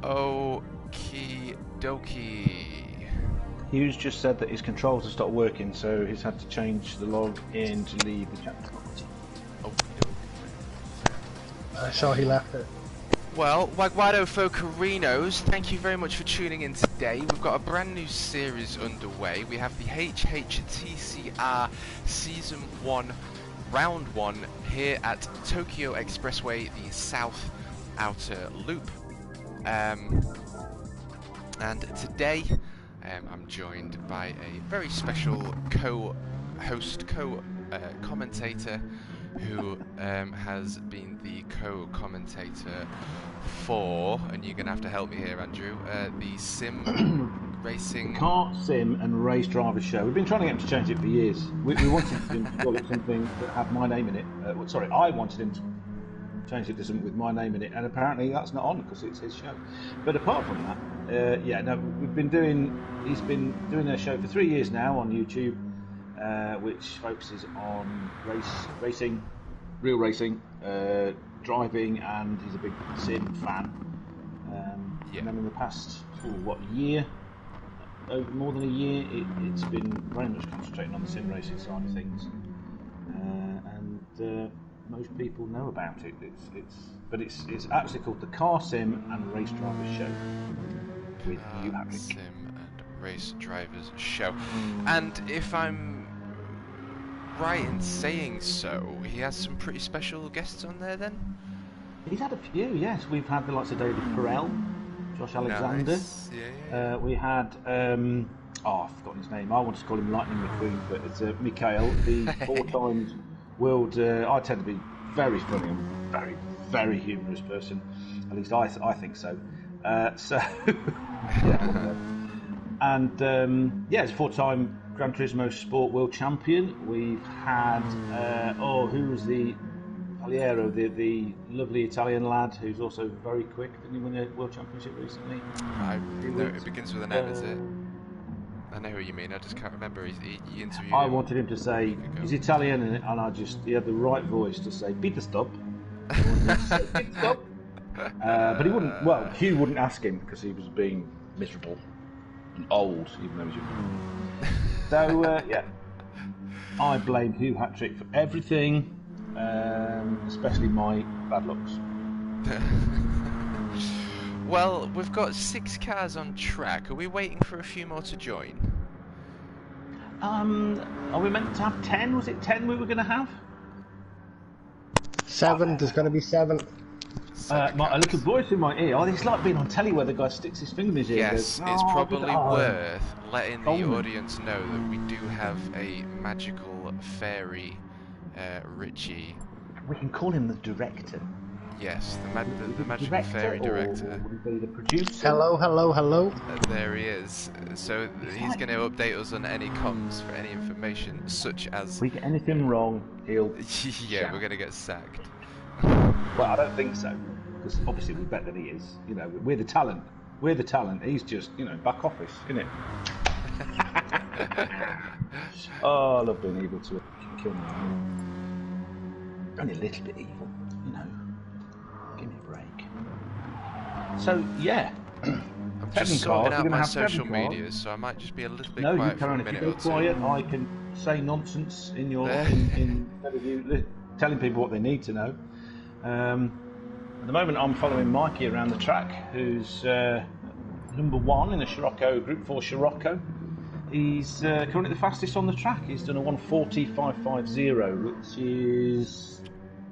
Okie dokie. Hughes just said that his controls have stopped working, so he's had to change the log in to leave the chat. I saw he left it. Well, Wagwado Focarinos, thank you very much for tuning in today. We've got a brand new series underway. We have the HHTCR Season 1, Round 1 here at Tokyo Expressway, the South Outer Loop. And today I'm joined by a very special co-host, commentator who has been the co-commentator for, and you're going to have to help me here, Andrew, the sim racing... Car, sim and race driver show. We've been trying to get him to change it for years. We wanted him to call it something that had my name in it. I wanted him to change it to something with my name in it, and apparently that's not on because it's his show. But apart from that, he's been doing a show for 3 years now on YouTube, which focuses on racing, real racing, driving, and he's a big sim fan. And then in the past, year, more than a year, it's been very much concentrating on the sim racing side of things, and most people know about it. It's actually called the Car Sim and Race Drivers Show with you, Patrick. Sim and Race Drivers Show, and if I'm right in saying so, he has some pretty special guests on there then? He's had a few, yes. We've had the likes of David Perel, Josh Alexander. Nice. Yeah. We had, I've forgotten his name. I want to call him Lightning McQueen, but it's Mikhail, the 4 times world. I tend to be very funny and very, very humorous person. At least I think so. It's a 4-time Gran Turismo Sport World Champion. We've had, who was the Paliero, the lovely Italian lad who's also very quick. Didn't he win a World Championship recently? It begins with an M, is it? I know who you mean, I just can't remember. He interviewed I wanted him to say, he's Italian, and he had the right voice to say, Peter, stop. Stop. But he wouldn't, Hugh wouldn't ask him because he was being miserable and old, even though he was young. So, I blame Hugh Hattrick for everything, especially my bad looks. Well, we've got 6 cars on track. Are we waiting for a few more to join? Are we meant to have 10? Was it 10 we were going to have? 7. There's going to be 7. A little voice in my ear. It's like being on telly where the guy sticks his finger in his ear. Yes, and goes, it's probably worth letting the Omen. audience know that we do have a magical fairy, Richie. We can call him the director. Yes, the magical fairy director. Or would he be the producer? Hello. There he is. So he's going to update us on any comms for any information, such as... If we get anything wrong, he'll... yeah, we're going to get sacked. Well, I don't think so, because obviously we bet that he is. We're the talent. He's just, back office, innit? Oh, I love being able to kill me. Only a little bit evil, Give me a break. So, yeah. I'm just sorting out my social media, so I might just be a little bit quiet for a minute or two. If you go quiet, I can say nonsense in your instead of you telling people what they need to know. At the moment, I'm following Mikey around the track, who's number 1 in a Scirocco, Group 4 Scirocco. He's currently the fastest on the track. He's done a 1:40.550, which is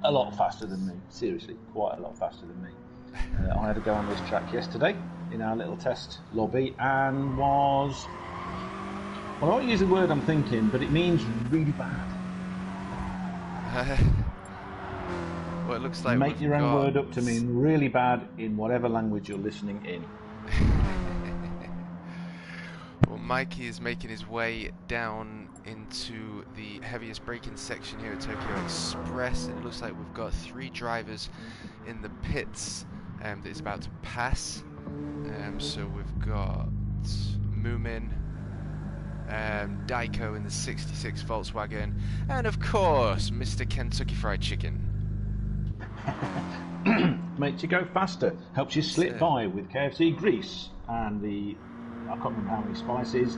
a lot faster than me. Seriously, quite a lot faster than me. I had to go on this track yesterday in our little test lobby and was... Well, I won't use the word I'm thinking, but it means really bad. Well, it looks like make your own word up to mean really bad in whatever language you're listening in. Well, Mikey is making his way down into the heaviest braking section here at Tokyo Express, and it looks like we've got 3 drivers in the pits that is about to pass. So we've got Moomin, Daiko in the 66 Volkswagen, and of course Mr. Kentucky Fried Chicken. makes you go faster, helps you slip by with KFC grease and I can't remember how many spices,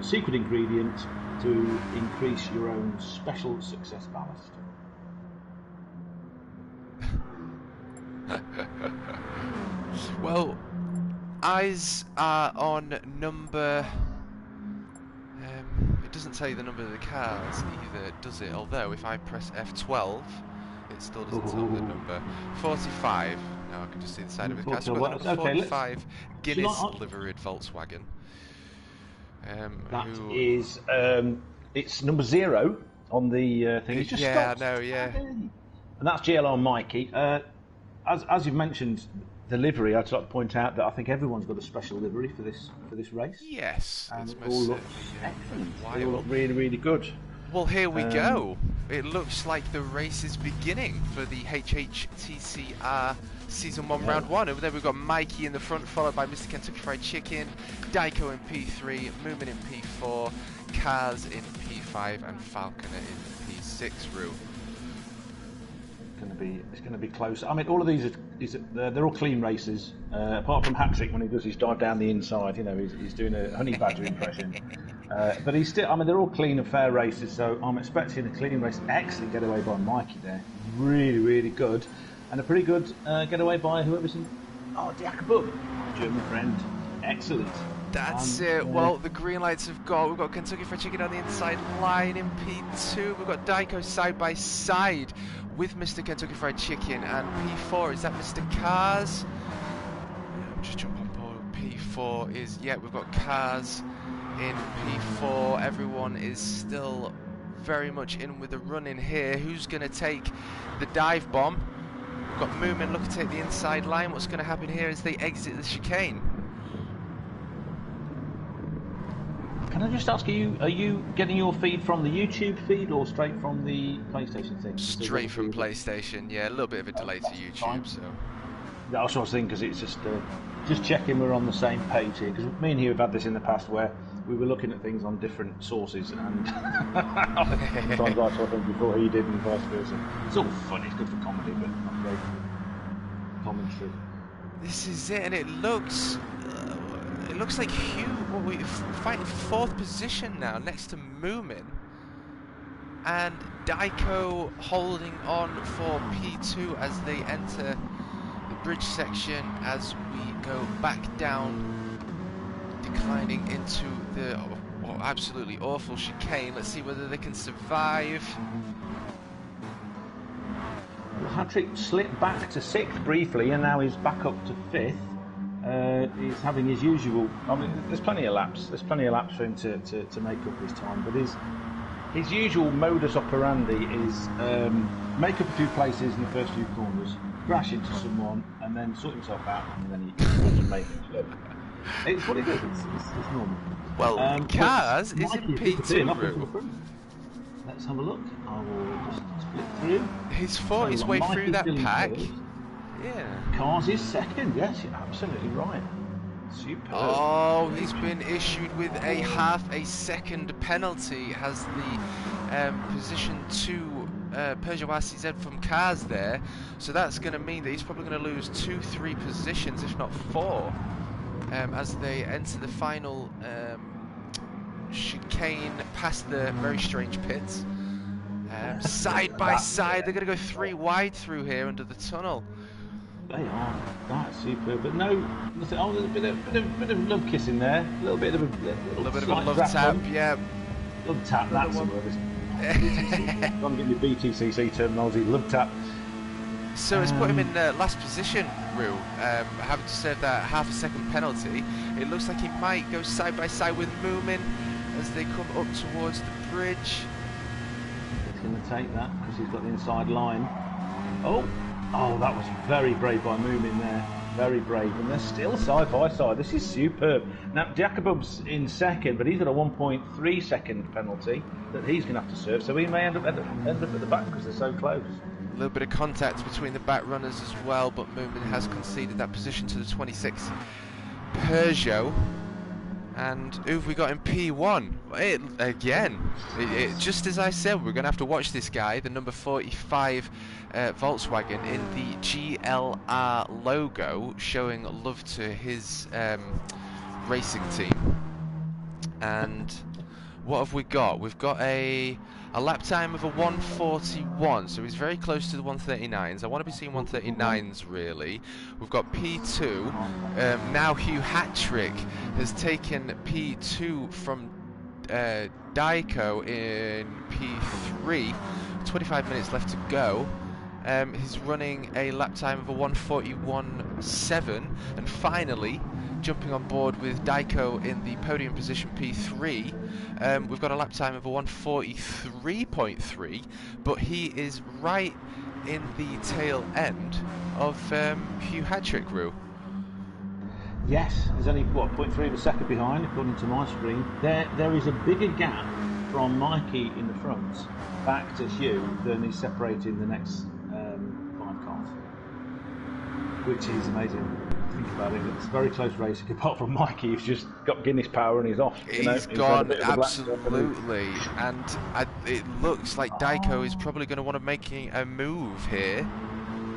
secret ingredient to increase your own special success ballast. Well, eyes are on number... it doesn't tell you the number of the cars either, does it? Although, if I press F12, it still doesn't tell me the number. 45. Now I can just see the side of the car. So we've got number 45 Guinness liveried Volkswagen. That is... it's number 0 on the thing. It just stops. I know, yeah. And that's GLR Mikey. As you've mentioned, the livery, I'd like to point out that I think everyone's got a special livery for this race. Yes, and it all looks excellent. They all look really, really good. Well, here we go. It looks like the race is beginning for the HHTCR Season 1 Round 1. Over there we've got Mikey in the front, followed by Mr. Kentucky Fried Chicken, Daiko in P3, Moomin in P4, Kaz in P5, and Falconer in P6 route. It's going to be close. I mean, all of these they're all clean races, apart from Hat-Trick when he does his dive down the inside. You know, he's doing a honey badger impression. But he's still. I mean, they're all clean and fair races. So I'm expecting a clean race. Excellent getaway by Mikey there. Really, really good, and a pretty good getaway by whoever's in. Oh, TMKup, German friend. Excellent. That's it. Well, the green lights have got. We've got Kentucky Fried Chicken on the inside line in P2. We've got Daiko side by side with Mr. Kentucky Fried Chicken, and P4 is that Mr. Cars. Just jump on board. P4 is we've got Cars in P4. Everyone is still very much in with the run in here. Who's going to take the dive bomb? We've got Moomin looking to take the inside line. What's going to happen here as they exit the chicane? Can I just ask you, are you getting your feed from the YouTube feed or straight from the PlayStation thing? Straight from PlayStation, yeah. A little bit of a delay to YouTube, so... That's what I was thinking, because it's just checking we're on the same page here, because me and you have had this in the past where we were looking at things on different sources, and sometimes I saw things before he did and vice versa. It's all fun, it's good for comedy, but not great for commentary. This is it, and it looks like Hugh, we're fighting 4th position now, next to Moomin. And Daiko holding on for P2 as they enter the bridge section as we go back down, declining into the absolutely awful chicane. Let's see whether they can survive. Well, Hat-Trick slipped back to 6th briefly, and now he's back up to 5th. He's having his usual. I mean, there's plenty of laps. There's plenty of laps for him to make up his time. But his usual modus operandi is make up a few places in the first few corners, crash into someone, and then sort himself out, and then he can make it. It's what he does. It's normal. Well, Cars is in P2. Let's have a look. I will just split through. He's fought his way through that pack. Yeah. Cars is 2nd, yes, you're absolutely right. Superb. Oh, he's been issued with a half a second penalty. Has the position 2 Peugeot RCZ from Cars there. So that's going to mean that he's probably going to lose 2-3 positions, if not 4, as they enter the final chicane past the very strange pits. Side by side, they're going to go 3 wide through here under the tunnel. They are. That's superb. But no, nothing. Oh, there's a bit of love kissing there. A little bit of a love tap. Yeah. Love tap. That's the word. Don't give me BTCC terminology. Love tap. So it's put him in last position, Rue, having to serve that half a second penalty. It looks like he might go side by side with Moomin as they come up towards the bridge. He's going to take that because he's got the inside line. Oh, that was very brave by Moomin there. Very brave. And they're still side by side. This is superb. Now, Jakubov's in 2nd, but he's got a 1.3 second penalty that he's going to have to serve. So he may end up at the back because they're so close. A little bit of contact between the back runners as well, but Moomin has conceded that position to the 26th Peugeot. And who have we got in P1? Just as I said, we're going to have to watch this guy, the number 45 Volkswagen in the GLR logo, showing love to his racing team. And what have we got? We've got a lap time of a 1:41, so he's very close to the 1:39s. I want to be seeing 1:39s really. We've got P2. Now Hugh Hattrick has taken P2 from Dyko in P3. 25 minutes left to go. He's running a lap time of a 1:41.7, and finally jumping on board with Dyko in the podium position P3. We've got a lap time of a 1:43.3, but he is right in the tail end of Hugh Hattrick, Rue. Yes, there's only, what, 0.3 of a second behind, according to my screen. There is a bigger gap from Mikey in the front back to Hugh than is separating the next 5 cars, which is amazing. Think about it, it's a very close racing, apart from Mikey, who's just got Guinness power and he's off. He's gone, absolutely, and it looks like Dyko is probably going to want to make a move here.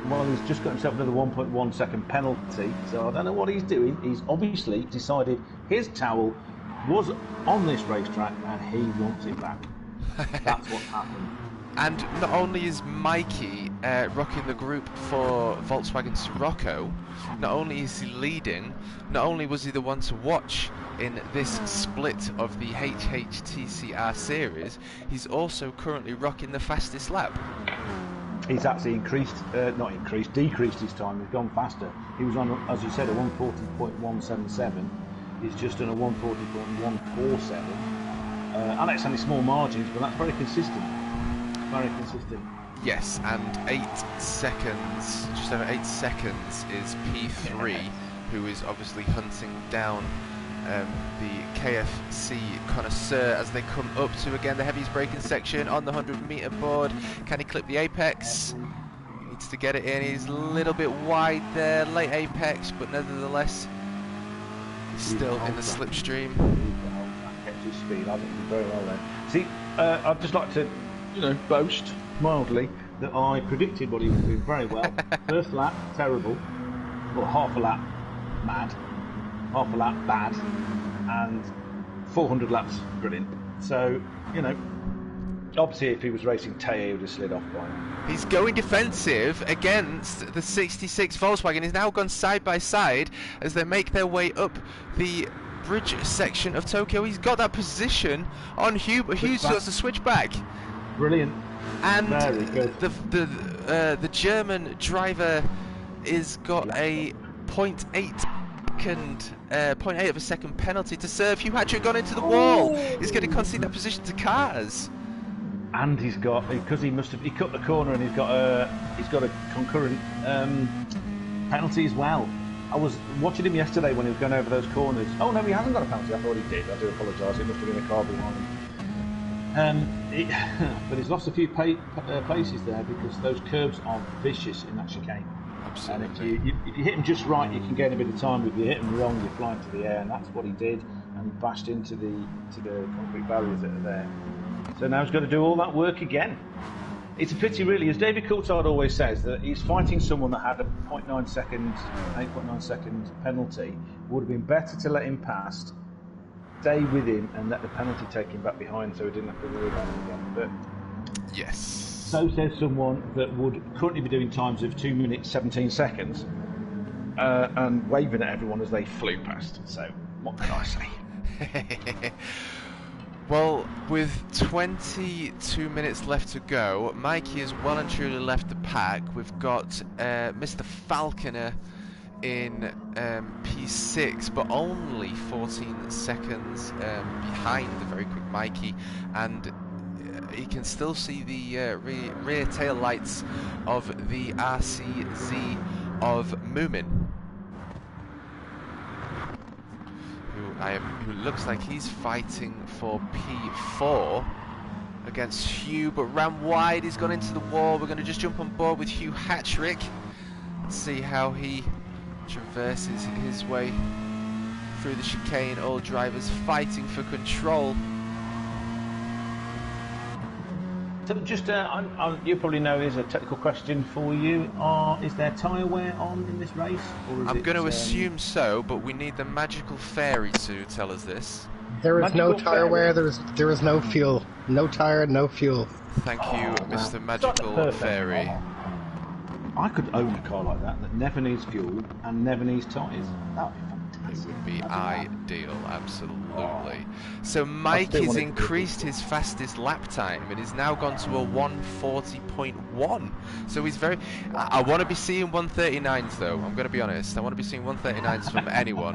Well, he's just got himself another 1.1 second penalty, so I don't know what he's doing. He's obviously decided his towel was on this racetrack and he wants it back. That's what's happened. And not only is Mikey rocking the group for Volkswagen Sirocco, not only is he leading, not only was he the one to watch in this split of the HHTCR series, he's also currently rocking the fastest lap. He's actually decreased his time. He's gone faster. He was on, as you said, a 1:40.177. He's just on a 1:40.147. And it's only small margins, but that's very consistent. Very consistent. Yes, and 8 seconds, just over 8 seconds, is P3, who is obviously hunting down the KFC connoisseur as they come up to, again, the heaviest braking section on the 100-meter board. Can he clip the apex? He needs to get it in. He's a little bit wide there, late apex, but nevertheless, he's still in the slipstream. Kept his speed. I think he did very well there. See, I'd just like to, boast mildly that I predicted what he was doing very well. First lap, terrible. Well, half a lap, mad. Half a lap, bad. And 400 laps, brilliant. So, obviously if he was racing Teo, he would have slid off by now. He's going defensive against the 66 Volkswagen. He's now gone side by side as they make their way up the bridge section of Tokyo. He's got that position on Hugh, but Hugh's got to switch back. Brilliant. And very good. The German driver is got a 0.8 of a second penalty to serve. Hugh Hattrick gone into the wall. He's going to concede that position to Cars. And he's got, because he cut the corner and he's got a concurrent penalty as well. I was watching him yesterday when he was going over those corners. Oh no, he hasn't got a penalty. I thought he did. I do apologise. It must have been a car behind him. But he's lost a few places there because those curbs are vicious in that chicane. Absolutely. And if you hit him just right, you can gain a bit of time. If you hit him wrong, you fly into the air, and that's what he did. And he bashed into the concrete barriers that are there. So now he's got to do all that work again. It's a pity, really, as David Coulthard always says, that he's fighting someone that had a 8.9 second penalty. It would have been better to let him pass, stay with him, and let the penalty take him back behind, so he didn't have to worry about it again. But yes. So says someone that would currently be doing times of 2 minutes 17 seconds and waving at everyone as they flew past. So what can I say? Well, with 22 minutes left to go, Mikey has well and truly left the pack. We've got Mr. Falconer in P6, but only 14 seconds behind the very quick Mikey, and you can still see the rear tail lights of the RCZ of Moomin, who looks like he's fighting for P4 against Hugh, but ran wide. He's gone into the wall. We're going to just jump on board with Hugh Hattrick and see how he traverses his way through the chicane, all drivers fighting for control. So just, you probably know there's a technical question for you. Is there tyre wear on in this race? Or is I'm going to assume so, but we need the magical fairy to tell us this. There is no Magical tyre wear. fairy. There is no fuel. No tyre, no fuel. Thank you, Mr. It's Magical not Fairy. I could own a car like that never needs fuel and never needs tyres. That would be It fantastic. would be ideal, absolutely. So I Mike still has want it to be a increased his fastest lap time and he's now gone to a 1:40.1. So he's very... I want to be seeing 1:39s though, I'm going to be honest. I want to be seeing 1:39s from anyone.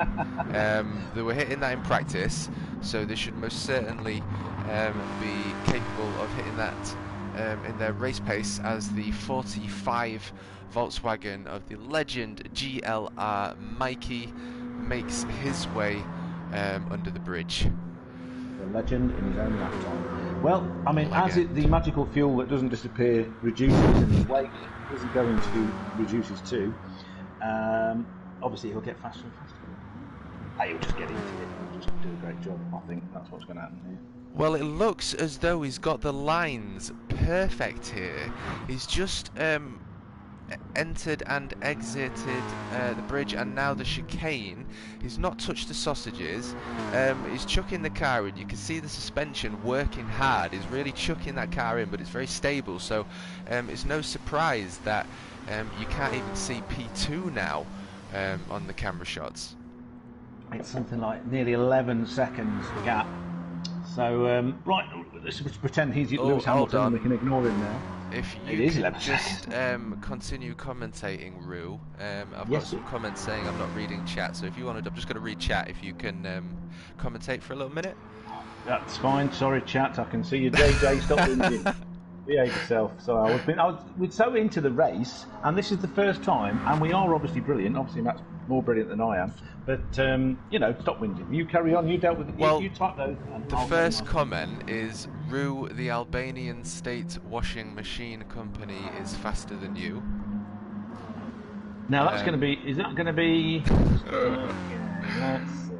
They were hitting that in practice, so they should most certainly be capable of hitting that in their race pace as the 45 Volkswagen of the legend GLR Mikey makes his way under the bridge. The legend in his own lifetime. Well, I mean, as the magical fuel that doesn't disappear reduces and his weight isn't going to reduces too, obviously he'll get faster and faster. He'll just get into it and just do a great job. I think that's what's going to happen here. Well, it looks as though he's got the lines perfect here. He's just entered and exited the bridge and now the chicane. He's not touched the sausages. He's chucking the car in. You can see the suspension working hard. He's really chucking that car in, but it's very stable, so it's no surprise that you can't even see P2 now on the camera shots. It's something like nearly 11 seconds gap. So, right, let's pretend he's Lewis Hamilton and we can ignore him now. If you could just continue commentating, Rue. I've got some comments saying I'm not reading chat, so if you want to, I'm just going to read chat. If you can commentate for a little minute. That's fine. Sorry, chat. I can see you, JJ. Stop whinging. Behave yourself. So we're so into the race, and this is the first time, and we are obviously brilliant. Obviously, Matt's more brilliant than I am. But you know, stop whinging. You carry on. You dealt with it. Well, you type those. The first comment is Rue, the Albanian state washing machine company, is faster than you. Now that's going to be. Is that going to be? Let's see.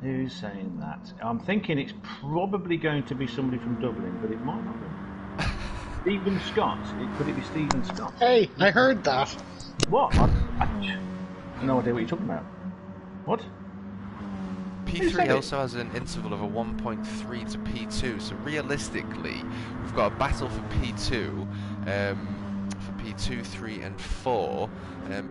Who's saying that? I'm thinking it's probably going to be somebody from Dublin, but it might not be. Stephen Scott. Could it be Stephen Scott? Hey, I heard that. What? I no idea what you're talking about. What? P3 also has an interval of a 1.3 to P2, so realistically, we've got a battle for P2, for P2, 3 and 4,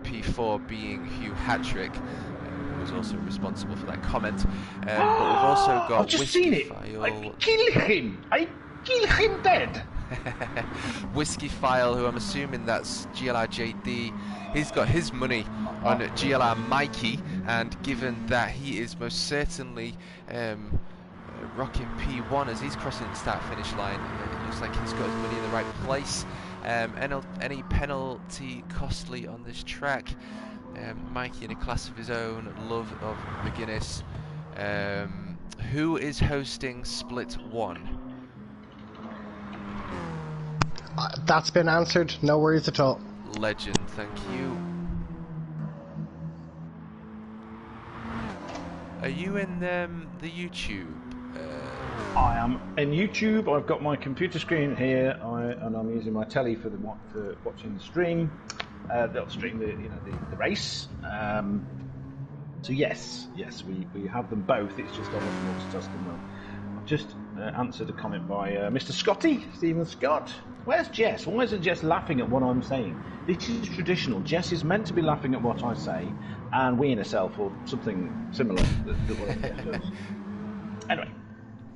P4 being Hugh Hatrick, who was also responsible for that comment, but we've also got I've just seen it. I kill him. I kill him dead. Whiskey File, who I'm assuming that's GLR JD, he's got his money on GLR Mikey, and given that he is most certainly rocking P1 as he's crossing the start-finish line, it looks like he's got his money in the right place. Any penalty costly on this track? Mikey in a class of his own, love of McGuinness. Who is hosting Split 1? That's been answered. No worries at all. Legend, thank you. Are you in the YouTube? I am in YouTube. I've got my computer screen here, and I'm using my telly for watching the stream. They'll stream the race. So yes, we have them both. It's just on the multitasking mode. I've just answered a comment by Mr. Scotty, Stephen Scott. Where's Jess? Why isn't Jess laughing at what I'm saying? This is traditional. Jess is meant to be laughing at what I say and weeing herself or something similar. Anyway,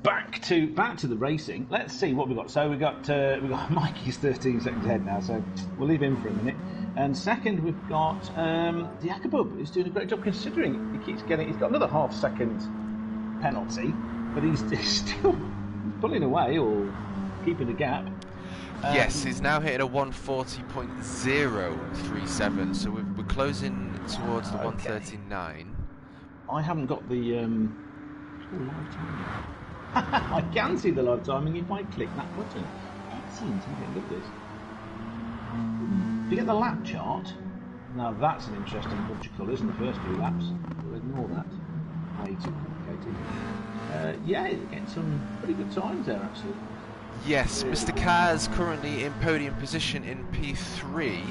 back to the racing. Let's see what we've got. So we got Mikey's 13 seconds ahead now, so we'll leave him for a minute. And second, we've got the Akabub, who's doing a great job considering he's got another half-second penalty, but he's still pulling away or keeping a gap. Yes, he's now hitting a 140.037, so we're closing towards the 139. I haven't got the live timing. I can see the live timing if I click that button. Excellent, okay, look at this. If you get the lap chart, now that's an interesting bunch of colours in the first few laps. We'll ignore that. way too complicated. Yeah, he's getting some pretty good times there, actually. Yes, Mr. Kaz, currently in podium position in P3,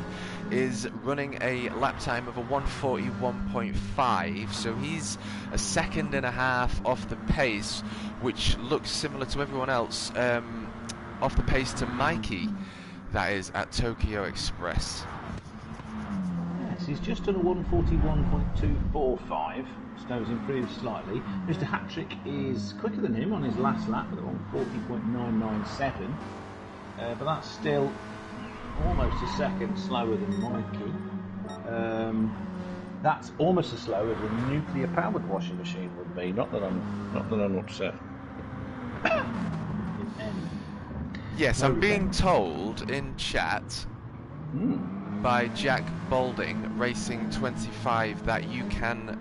is running a lap time of a 1:41.5, so he's a second and a half off the pace, which looks similar to everyone else, off the pace to Mikey, that is at Tokyo Express. Yes, he's just done a 1:41.245, so he's improved slightly. Mr. Hattrick is quicker than him on his last lap at 1:40.997, but that's still almost a second slower than Mikey. That's almost as slow as a nuclear-powered washing machine would be. Not that I'm upset. Yes, I'm being told in chat by Jack Balding, Racing 25, that you can,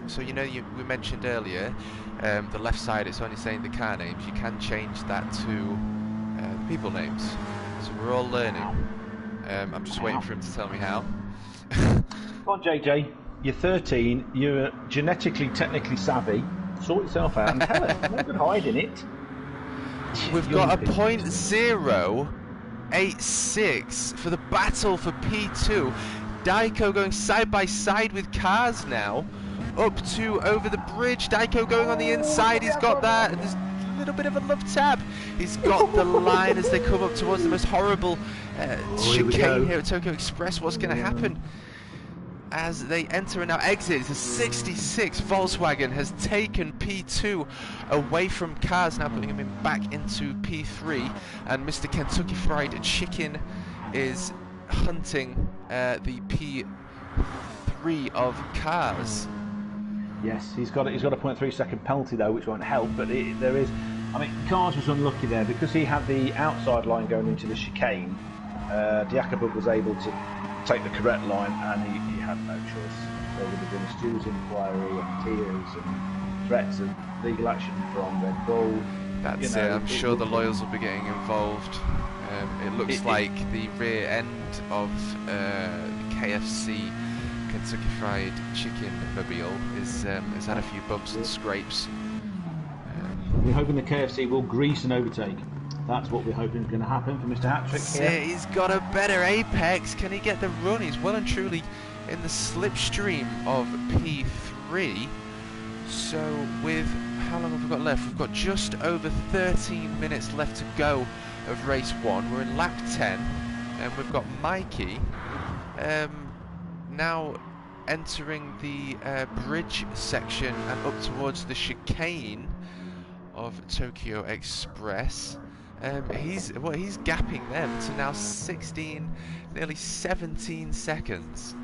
so you know we mentioned earlier, the left side, it's only saying the car names, you can change that to people names, so we're all learning. I'm just waiting for him to tell me how. Come on, JJ, you're 13, you're genetically, technically savvy, sort yourself out and tell us, no good hiding it. We've got a .086 for the battle for P2. Daiko going side by side with cars now. Up to over the bridge. Daiko going on the inside. He's got that. There's a little bit of a love tap. He's got the line as they come up towards the most horrible chicane here at Tokyo Express. What's going to happen? As they enter and now exit, the 66 Volkswagen has taken P2 away from cars, now putting him back into P3, and Mr. Kentucky Fried Chicken is hunting the P3 of cars. Yes, he's got a 0.3 second penalty though, which won't help, but there is. I mean, Cars was unlucky there because he had the outside line going into the chicane. Diakabub was able to take the correct line, and he had no choice. There would have been a Stewards inquiry and tears and threats of legal action from Red Bull. That's it. I'm sure the lawyers will be getting involved. It looks like the rear end of the KFC Kentucky Fried Chicken mobile has had a few bumps and scrapes. We're hoping the KFC will grease and overtake. That's what we're hoping is going to happen for Mr. Hattrick here. He's got a better apex. Can he get the run? He's well and truly in the slipstream of P3. So with how long have we got left? We've got just over 13 minutes left to go of race 1. We're in lap 10, and we've got Mikey now entering the bridge section and up towards the chicane of Tokyo Express. He's gapping them to now 16, nearly 17 seconds.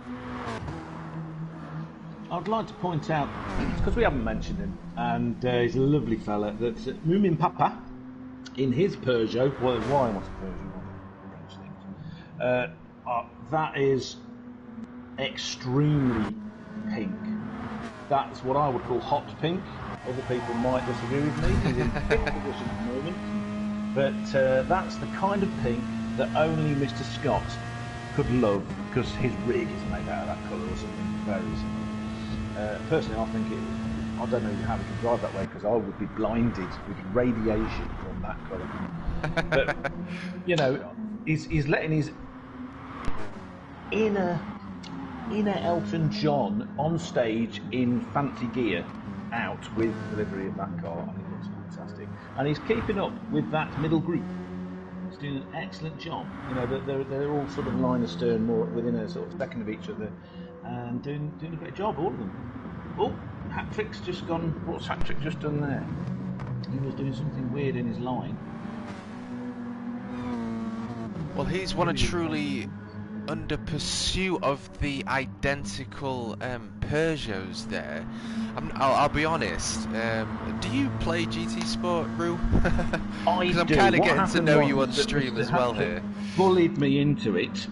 I'd like to point out, because we haven't mentioned him, and he's a lovely fella, that Moomin Papa, in his Peugeot, why what's a Peugeot? That is extremely pink. That's what I would call hot pink. Other people might disagree with me. He's in fifth position at the moment. But that's the kind of pink that only Mr. Scott could love, because his rig is made out of that colour or something very similar. Personally, I think I don't know how we can drive that way, because I would be blinded with radiation from that colour. But, you know, he's letting his inner Elton John on stage in fancy gear out with delivery of that car, and it looks fantastic. And he's keeping up with that middle group. He's doing an excellent job. You know, they're all sort of line astern, more within a sort of second of each other, and doing a great job, all of them. Oh, Hattrick's just gone. What's Hattrick just done there? He was doing something weird in his line. Well, he's one and truly under pursuit of the identical Peugeots there. I'll be honest, do you play GT Sport, Rue? Because I'm kind of getting to know you on stream as well here. Bullied me into it.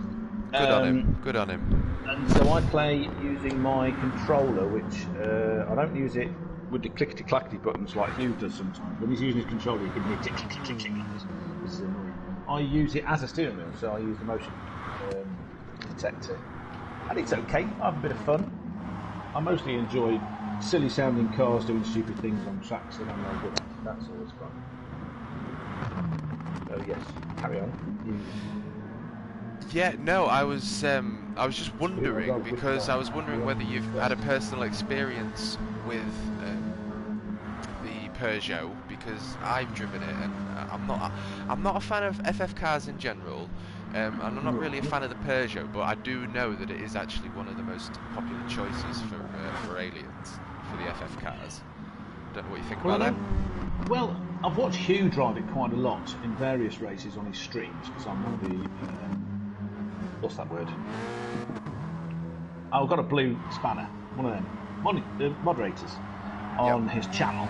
Good on him, good on him. And so I play using my controller, which I don't use it with the clickety-clackety buttons like Hugh does sometimes. When he's using his controller, you can hear tick, tick, tick, tick, tick like this. This is annoying. I use it as a steering wheel, so I use the motion detector. And it's okay, I have a bit of fun. I mostly enjoy silly sounding cars doing stupid things on tracks that I'm no good at. That's always fun. Oh yes, carry on. Yeah, no, I was just wondering, because I was wondering whether you've had a personal experience with the Peugeot, because I've driven it, and I'm not a fan of FF cars in general, and I'm not really a fan of the Peugeot, but I do know that it is actually one of the most popular choices for aliens for the FF cars. Don't know what you think about that. Well, I've watched Hugh drive it quite a lot in various races on his streams, because I'm one of the what's that word? I've got a blue spanner, one of them moderators on his channel.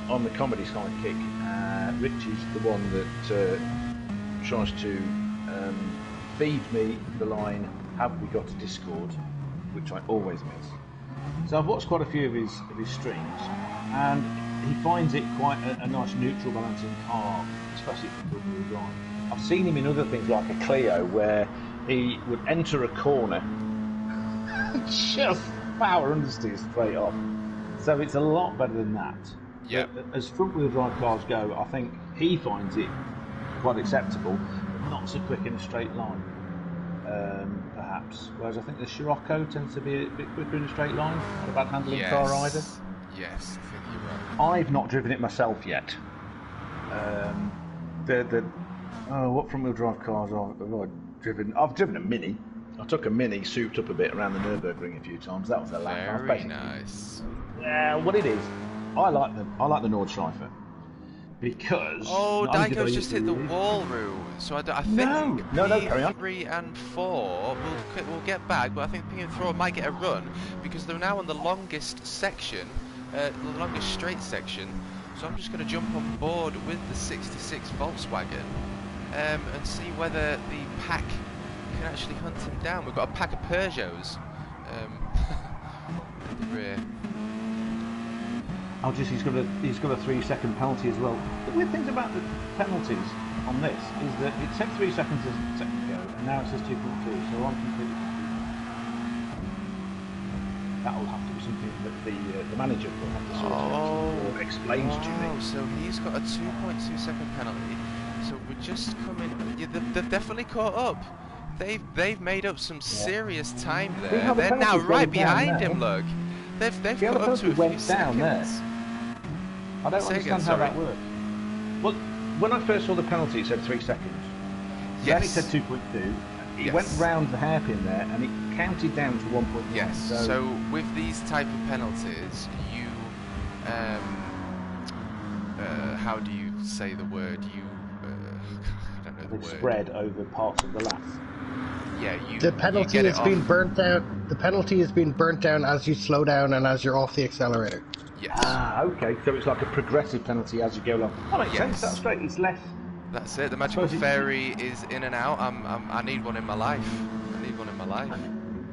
On the comedy side kick, Rich is the one that tries to feed me the line, "Have we got a Discord?" which I always miss. So I've watched quite a few of his streams, and he finds it quite a nice neutral balancing car, especially for four-wheel drive. I've seen him in other things like a Clio, where he would enter a corner and just power understeer straight off. So it's a lot better than that. Yeah. As front-wheel drive cars go, I think he finds it quite acceptable, but not so quick in a straight line, perhaps. Whereas I think the Scirocco tends to be a bit quicker in a straight line. Not a bad handling car either. Yes, I think you're right. I've not driven it myself yet. What front-wheel drive cars have I driven? I've driven a Mini. I took a Mini, souped up a bit around the Nürburgring a few times. That was a laugh. Very nice. Yeah, what it is, I like the Nordschleife because. Oh, Daiko's just hit the wall, Roo. So I think no, carry on. P3 and 4 will get back, but I think P and 4 might get a run because they're now on the longest section, the longest straight section. So I'm just going to jump on board with the 66 Volkswagen and see whether the pack can actually hunt him down. We've got a pack of Peugeots in the rear. He's got a 3-second penalty as well. The weird thing about the penalties on this is that it said 3 seconds a second ago, and now it says 2.2. So I'm completely confused. That will have to be something that the manager will have to sort out or explain to me. So he's got a 2.2 second penalty. So we're just coming. Yeah, they've definitely caught up. They've made up some serious time there. They're now right behind him. Look, they've caught up to a few seconds. I don't understand how that works. Well, when I first saw the penalty, it said 3 seconds. Then it said 2.2. It went round the hairpin there, and it counted down to 1.1. Yes. So with these type of penalties, you how do you say the word? You I don't know the word. Spread over parts of the lap. Yeah, the penalty has been burnt down. The penalty has been burnt down as you slow down and as you're off the accelerator. Yes. Okay. So it's like a progressive penalty as you go along. That makes sense. That's straight. It's less. That's it. The magical fairy is in and out. I need one in my life.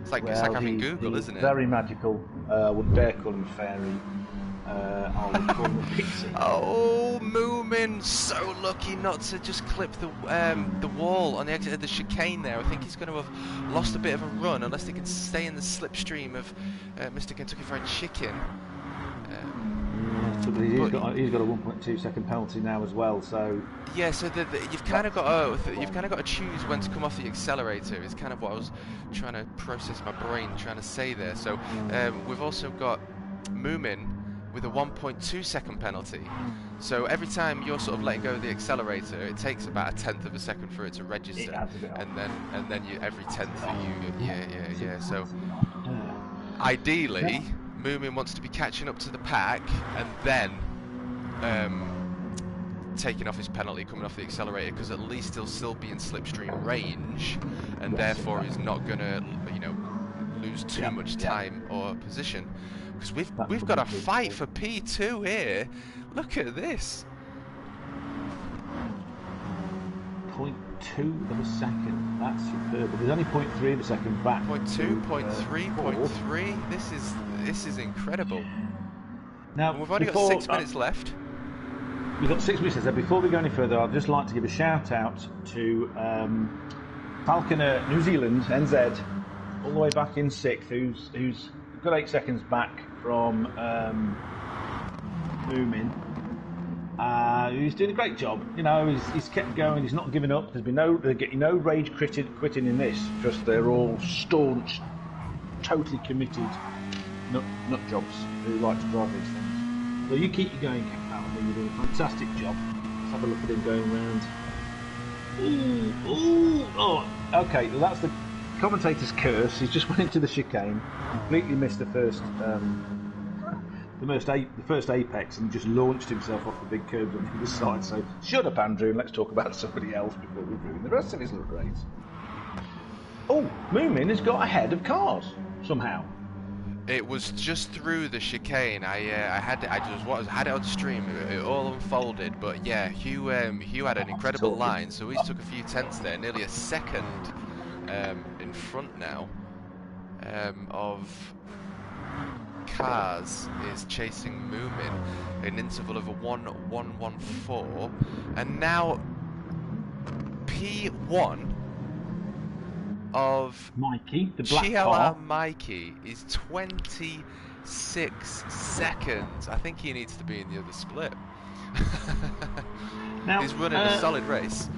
It's like having Google, isn't it? Very magical. I wouldn't dare call him fairy. I would call him pixie. Oh, Moomin, so lucky not to just clip the wall on the exit of the chicane there. I think he's going to have lost a bit of a run unless he can stay in the slipstream of Mr. Kentucky Fried Chicken. He's got a 1.2 second penalty now as well. So yeah, so you've kind of got to choose when to come off the accelerator. Is kind of what I was trying to process my brain trying to say there. So we've also got Moomin with a 1.2 second penalty. So every time you're sort of letting go of the accelerator, it takes about 1/10 of a second for it to register, and then you every 10th yeah. So ideally, Moomin wants to be catching up to the pack and then taking off his penalty, coming off the accelerator, because at least he'll still be in slipstream range, and therefore he's not gonna lose too much time or position. Because we've got a fight for P2 here. Look at this. 0.2 of a second. That's superb. But there's only 0.3 of a second back. 0.2, 0.3, 0.3. This is incredible. Now we've only got 6 minutes left. We've got 6 minutes. So before we go any further, I'd just like to give a shout out to Falconer New Zealand NZ, all the way back in 6th, who's got 8 seconds back from Moomin. He's doing a great job. You know, he's kept going. He's not giving up. There's been no rage quitting in this, because they're all staunch, totally committed nut jobs who like to drive these things. So you keep you going, Captain. You're doing a fantastic job. Let's have a look at him going round. Oh, okay. Well, that's the commentator's curse. He's just went into the chicane, completely missed the first apex, and just launched himself off the big curb on the other side. So shut up, Andrew, and let's talk about somebody else before we ruin the rest of his little race. Oh, Moomin has got ahead of cars somehow. It was just through the chicane. I had it on stream. It all unfolded, but yeah, Hugh had an incredible line, so he took a few tenths there, nearly a second in front now of Cars is chasing Moomin, an interval of a 1:1:14, and now P1 of Mikey, the black GLR car. Mikey is 26 seconds. I think he needs to be in the other split. Now, he's running a solid race.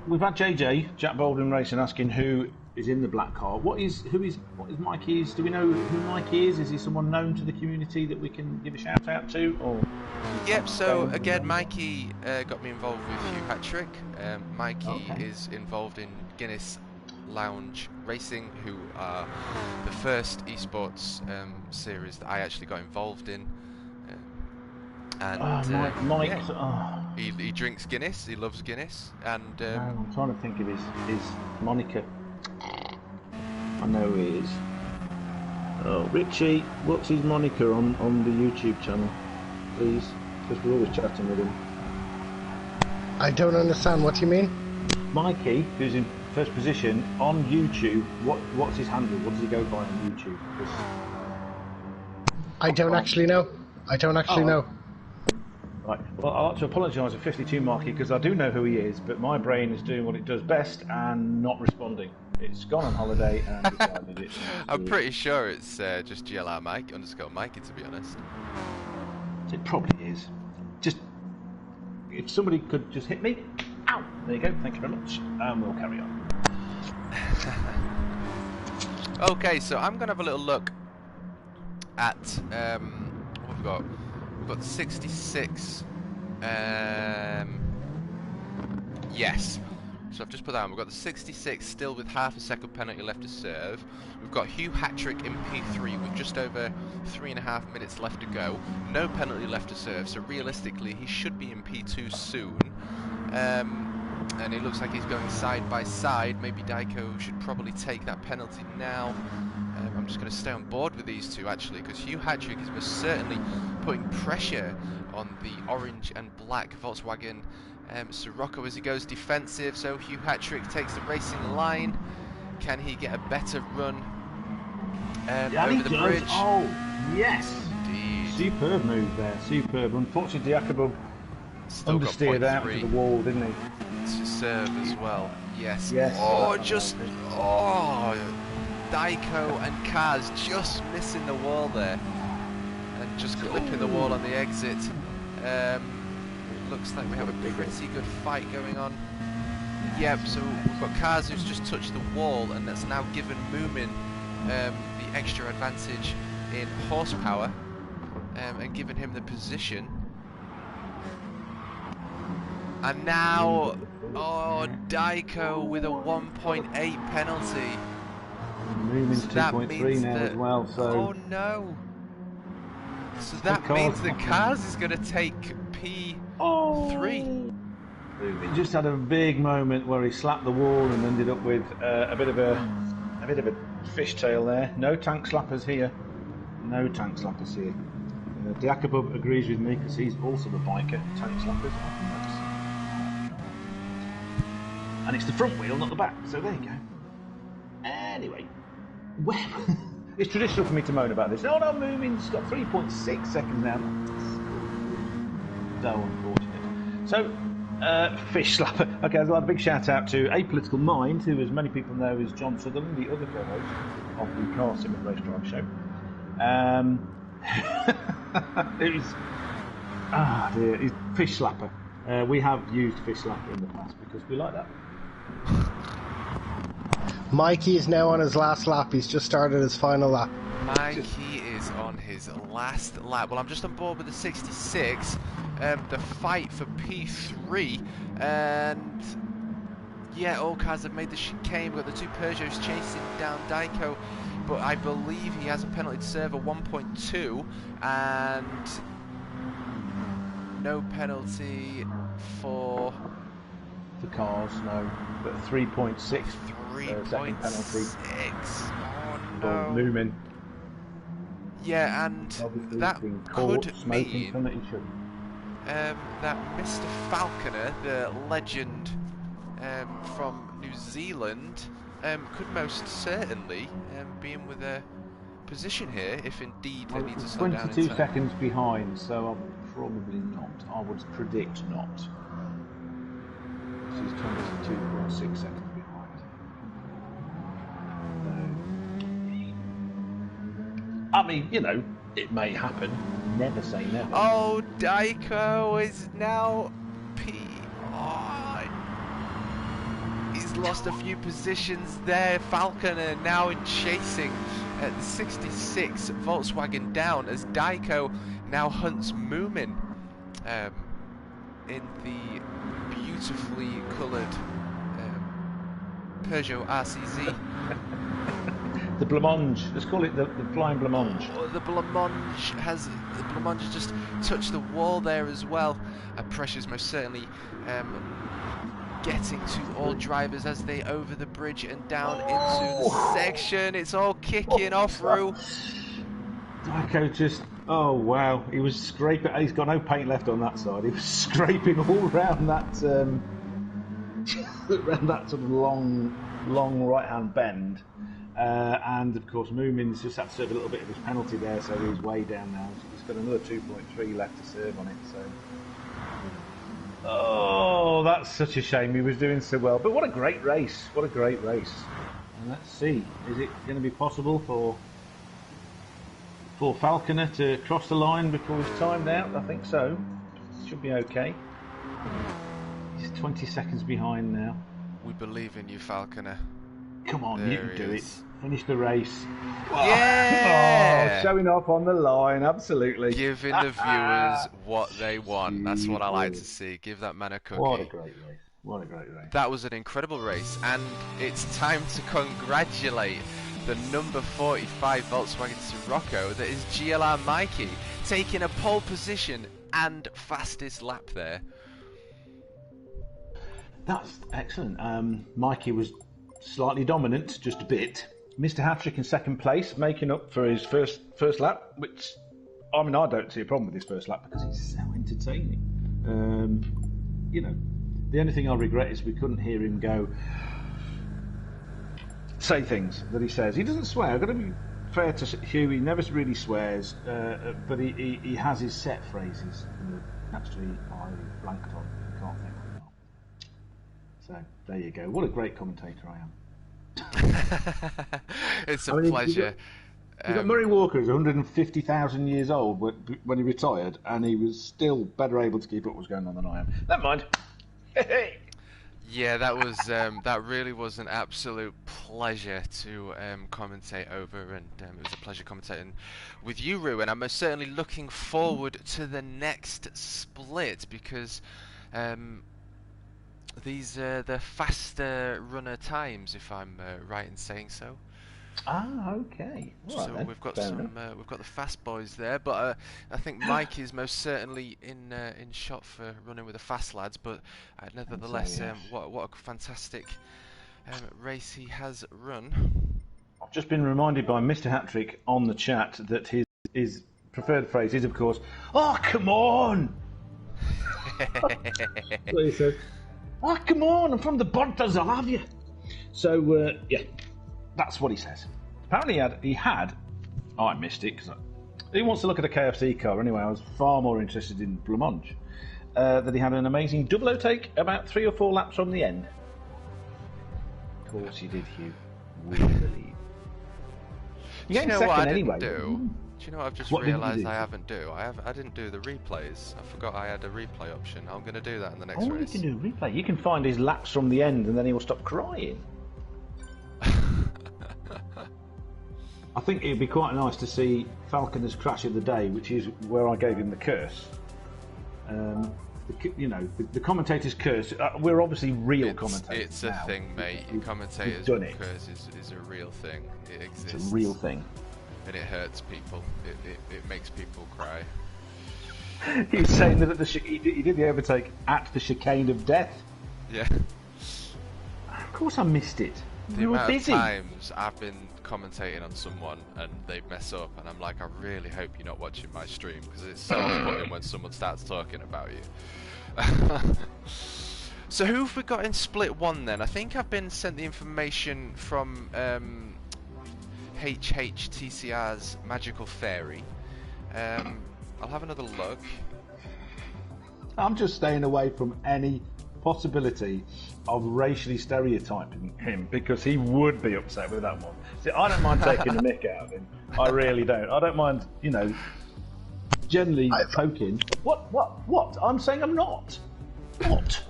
We've had Jack Baldwin Racing, asking who is in the black car. What is Mikey? Do we know who Mikey is? Is he someone known to the community that we can give a shout out to? Or yep. So again, Mikey got me involved with Hugh Patrick. Mikey is involved in Guinness Lounge Racing, who are the first eSports series that I actually got involved in. Mike. Yeah. He drinks Guinness. He loves Guinness, and I'm trying to think of his moniker. I know who he is. Oh, Richie, what's his moniker on the YouTube channel, please? Because we're always chatting with him. I don't understand. What do you mean? Mikey, who's in first position on YouTube. What's his handle? What does he go by on YouTube? I don't actually know. know. Right. Well, I'd like to apologise to 52 Mikey, because I do know who he is, but my brain is doing what it does best and not responding. It's gone on holiday and decided it. I'm pretty sure it's just GLR Mike _ Mikey, to be honest. It probably is. Just if somebody could just hit me. Ow! There you go. Thank you very much. And we'll carry on. Okay, so I'm gonna have a little look at what we've got. We've got 66. Yes. So I've just put that on. We've got the 66 still with half a second penalty left to serve. We've got Hugh Hatrick in P3 with just over 3.5 minutes left to go. No penalty left to serve, so realistically he should be in P2 soon. And it looks like he's going side by side. Maybe Daiko should probably take that penalty now. I'm just going to stay on board with these two actually, because Hugh Hatrick is most certainly putting pressure on the orange and black Volkswagen Sirocco as he goes defensive. So Hugh Hatrick takes the racing line. Can he get a better run over the bridge? Oh, yes! Indeed. Superb move there, superb. Unfortunately, Diakabov understeered out to the wall, didn't he? To serve as well. Yes. Yes. Daiko and Kaz just missing the wall there, and just clipping the wall on the exit. It looks like we have a pretty good fight going on. Yep, so we've got Kaz who's just touched the wall, and that's now given Moomin the extra advantage in horsepower, and given him the position. And now, Daiko with a 1.8 penalty. Moomin's 2.3 now as well, so... Oh no! So that means that Kaz is going to take P3. He just had a big moment where he slapped the wall and ended up with a bit of a fishtail there. No tank slappers here. No tank slappers here. Diakabov agrees with me because he's also a biker. Tank slappers. And it's the front wheel, not the back. So there you go. Anyway, it's traditional for me to moan about this. Oh no, Moomin's got 3.6 seconds now. So unfortunate. So, fish slapper. Okay, I'd like a big shout out to Apolitical Mind, who, as many people know, is John Sutherland, the other co-host of the Car Sim and Race Drive show. It was... Ah, dear. It's fish slapper. We have used fish slapper in the past because we like that. Mikey is now on his last lap. He's just started his final lap. Mikey is on his last lap. Well, I'm just on board with the 66. The fight for P3. And... yeah, all cars have made the chicane. We've got the two Peugeots chasing down Daiko. But I believe he has a penalty to serve, a 1.2. And... no penalty for... the cars, no. But 3.6. 3.6. penalty. Oh For no. Moomin. Yeah, and Obviously that being could caught smoking mean from it, he should. that Mr. Falconer, the legend from New Zealand, could most certainly be in with a position here if indeed they need to slow down. 22 seconds behind, so probably not. I would predict not. She's 22.6 seconds behind. I mean, you know, it may happen. Never say never. Oh, Daiko is now P1. He's lost a few positions there. Falconer now in chasing at the 66 Volkswagen down as Daiko now hunts Moomin in the beautifully coloured Peugeot RCZ. The blancmange. Let's call it the flying blancmange. Oh, the blancmange has just touched the wall there as well. Pressure's most certainly getting to all drivers as they over the bridge and down into the section. It's all kicking off through. Daiko just, oh wow, he was scraping. He's got no paint left on that side. He was scraping all around that around that sort of long right-hand bend. And of course, Moomin's just had to serve a little bit of his penalty there, so he's way down now. So he's got another 2.3 left to serve on it. So, oh, that's such a shame. He was doing so well, but what a great race! What a great race! And let's see, is it going to be possible for Falconer to cross the line before he's timed out? I think so. Should be okay. He's 20 seconds behind now. We believe in you, Falconer. Come on, There you can do he it. is. Finish the race. Yeah! Oh, showing off on the line, absolutely. Giving the viewers what they want. That's what I like to see. Give that man a cookie. What a great race. What a great race. That was an incredible race, and it's time to congratulate the number 45 Volkswagen Sirocco that is GLR Mikey, taking a pole position and fastest lap there. That's excellent. Mikey was slightly dominant, just a bit. Mr. Hattrick in second place, making up for his first lap, which, I mean, I don't see a problem with his first lap because he's so entertaining. You know, the only thing I regret is we couldn't hear him say things that he says. He doesn't swear. I've got to be fair to Hugh, he never really swears, but he has his set phrases. Actually, I blanked on. I can't think of them. So, there you go. What a great commentator I am. It's a pleasure. You got Murray Walker, who's 150,000 years old when he retired, and he was still better able to keep up what was going on than I am. Never mind. Yeah, that was that really was an absolute pleasure to commentate over, and it was a pleasure commentating with you, Rue. And I'm most certainly looking forward to the next split because these are the faster runner times, if I'm right in saying so. Ah, okay. All So right, we've got then. we've got the fast boys there, but I think Mike is most certainly in shot for running with the fast lads. But nevertheless, yes. what a fantastic race he has run. I've just been reminded by Mr. Hattrick on the chat that his preferred phrase is, of course, "Oh, come on!" That's what he says. "Oh, come on! I'm from the Bontas, I'll have you." So, yeah, that's what he says. Apparently he had I missed it because he wants to look at a KFC car anyway. I was far more interested in Blancmange. That he had an amazing double overtake about 3 or 4 laps from the end. Of course you did, Hugh. We believe. You know second what I anyway. didn't do? Do you know what I've just What didn't you realised do? I didn't do the replays. I forgot I had a replay option. I'm going to do that in the next Oh, race. you can do a replay. You can find his laps from the end, and then he will stop crying. I think it'd be quite nice to see Falconer's crash of the day, which is where I gave him the curse. The commentator's curse. We're obviously real commentators. It's a thing, mate. Commentator's curse is a real thing. It exists. It's a real thing. And it hurts people. It makes people cry. He's saying that he did the overtake at the chicane of death. Yeah. Of course I missed it. The amount of times I've been commentating on someone and they mess up, and I'm like, I really hope you're not watching my stream, because it's so off-putting when someone starts talking about you. So who have we got in split 1 then? I think I've been sent the information from HHTCR's Magical Fairy. I'll have another look. I'm just staying away from any possibility of racially stereotyping him, because he would be upset with that one. See, I don't mind taking the mick out of him. I really don't. I don't mind, generally poking. What? I'm saying I'm not. What?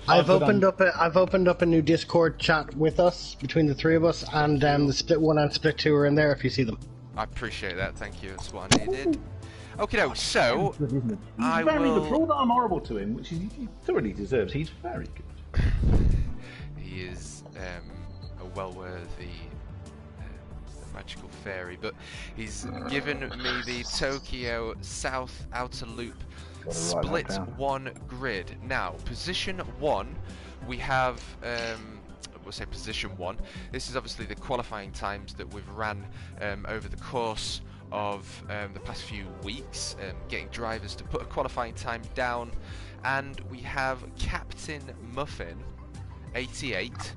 I've opened up a new Discord chat with us, between the three of us, and the split 1 and split 2 are in there if you see them. I appreciate that, thank you, that's what I needed. Okay, no, so he's very good. For all that I'm horrible to him, which he thoroughly deserves, he's very good. He is a well-worthy magical fairy, but he's given me the Tokyo South Outer Loop split 1 grid. Now, position 1, we have we'll say position 1. This is obviously the qualifying times that we've ran over the course of the past few weeks, getting drivers to put a qualifying time down, and we have Captain Muffin 88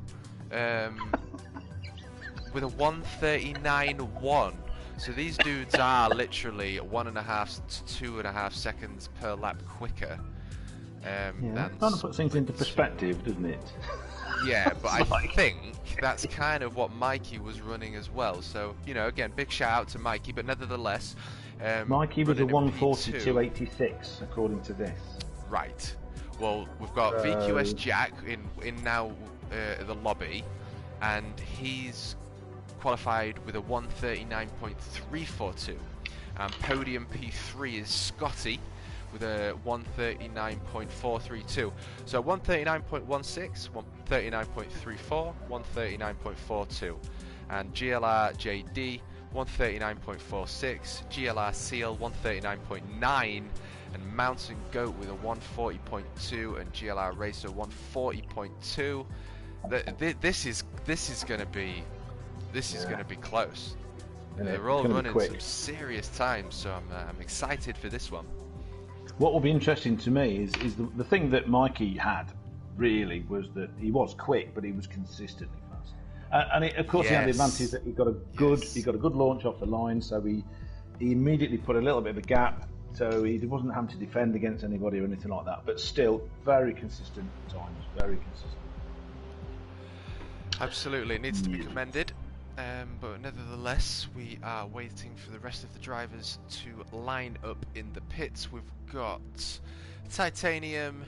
with a 1:39.1. So these dudes are literally 1.5 to 2.5 seconds per lap quicker. That kind of puts things into perspective, doesn't it? Yeah, but I think that's kind of what Mikey was running as well. So, again, big shout out to Mikey, but nevertheless... Mikey was a 1:42.86, according to this. Right. Well, we've got VQS Jack in now the lobby, and he's qualified with a 1:39.342. Podium P3 is Scotty with a 1:39.432. So 1:39.16, 1:39.34, 1:39.42. And GLR JD 1:39.46, GLR Seal 1:39.9, and Mountain Goat with a 1:40.2, and GLR Racer 1:40.2. This is going to be close. They're all running some serious times, so I'm excited for this one. What will be interesting to me is the thing that Mikey had really was that he was quick, but he was consistently fast. And of course, he had the advantage that he got a good launch off the line, so he immediately put a little bit of a gap, so he wasn't having to defend against anybody or anything like that. But still, very consistent times, very consistent. Absolutely, it needs to be commended. But nevertheless, we are waiting for the rest of the drivers to line up in the pits. We've got Titanium,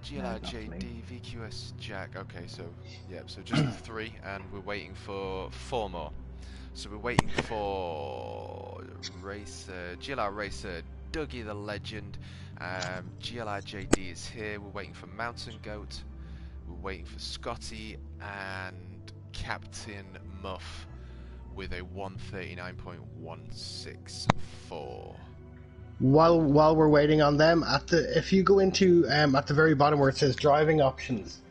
GLR JD, VQS Jack. Okay, so just the 3, and we're waiting for 4 more. So we're waiting for GLR Racer, Dougie the Legend. GLR JD is here. We're waiting for Mountain Goat. We're waiting for Scotty and Captain Muff with a 1:39.164. While we're waiting on them, if you go into at the very bottom where it says driving options,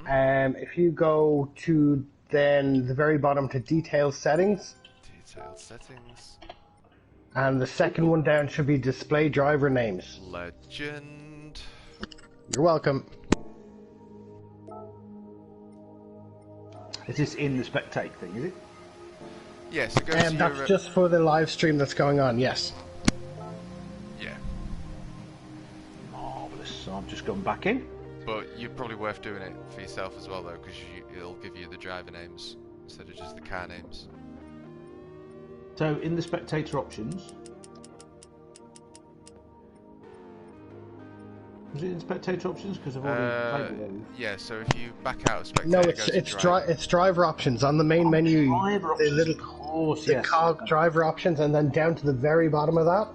if you go to then the very bottom to detailed settings, and the second one down should be display driver names. Legend. You're welcome. Is this in the spectate thing, is it? Yes, it goes to that's just for the live stream that's going on, yes. Yeah. Marvellous. So I've just gone back in. But you're probably worth doing it for yourself as well, though, because it'll give you the driver names instead of just the car names. So in the spectator options, was it in spectator options? Because I've already played with those. Yeah, so if you back out of spectator, No, it goes to driver. it's driver options on the main menu. Driver The options, little of course, the yes. cog driver options, and then down to the very bottom of that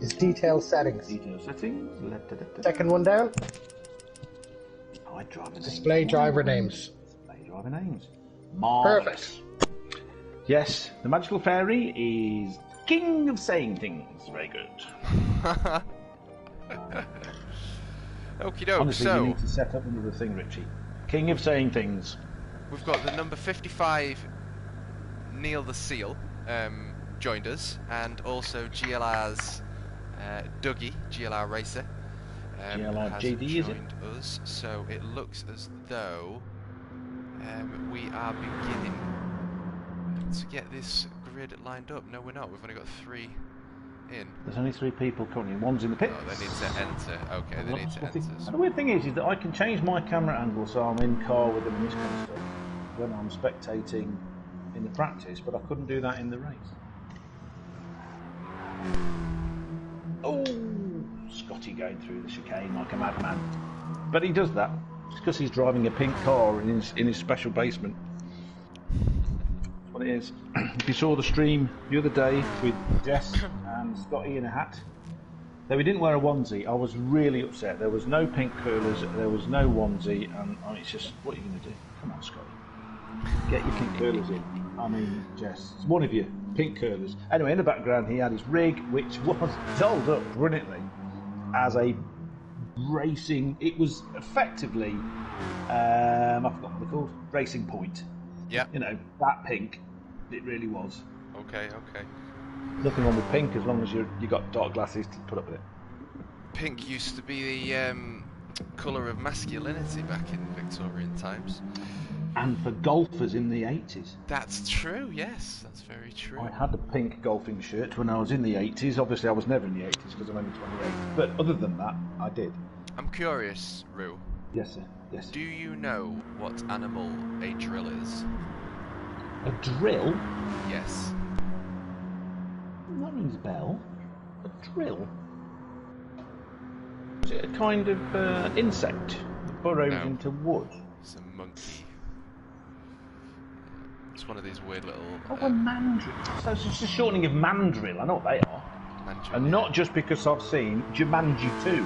is detail settings. Detail settings. Second one down. Display driver names. Display driver names. Display driver names. Marvelous. Perfect. Yes, the magical fairy is king of saying things. Very good. Okie doke. Honestly, So you need to set up another thing, Richie. King of saying things. we've got the number 55, Neil the Seal, joined us, and also GLR's Dougie, GLR Racer, GLR has JD, is it? joined us. So it looks as though we are beginning to get this grid lined up. No, we're not. We've only got 3 in. There's only 3 people currently. One's in the pit. Oh, they need to enter. Okay, they need to enter. And the weird thing is that I can change my camera angle so I'm in car with them and this kind of stuff when I'm spectating in the practice, but I couldn't do that in the race. Oh, Scotty going through the chicane like a madman. But he does that because he's driving a pink car in his special basement. That's what it is. If you saw the stream the other day with Jess and Scotty in a hat, though he didn't wear a onesie, I was really upset. There was no pink curlers, there was no onesie, and I mean, it's just, what are you going to do? Come on, Scotty. Get your pink curlers in. I mean, Jess, it's one of you, pink curlers. Anyway, in the background he had his rig, which was dolled up brilliantly as a racing, it was effectively, I forgot what they're called, Racing Point. Yeah. You know, that pink, it really was. Okay, okay. Nothing wrong with pink as long as you got dark glasses to put up with it. Pink used to be the colour of masculinity back in Victorian times. And for golfers in the 80s. That's true, yes, that's very true. I had a pink golfing shirt when I was in the 80s. Obviously I was never in the 80s because I'm only 28. But other than that, I did. I'm curious, Rue. Yes, sir. Yes. Do you know what animal a drill is? A drill? Yes. That rings a bell. A drill? Is it a kind of insect that burrows into wood? It's a monkey. It's one of these weird little... Oh, a mandrill. So it's just a shortening of mandrill. I know what they are. Mandrill, And not just because I've seen Jumanji 2.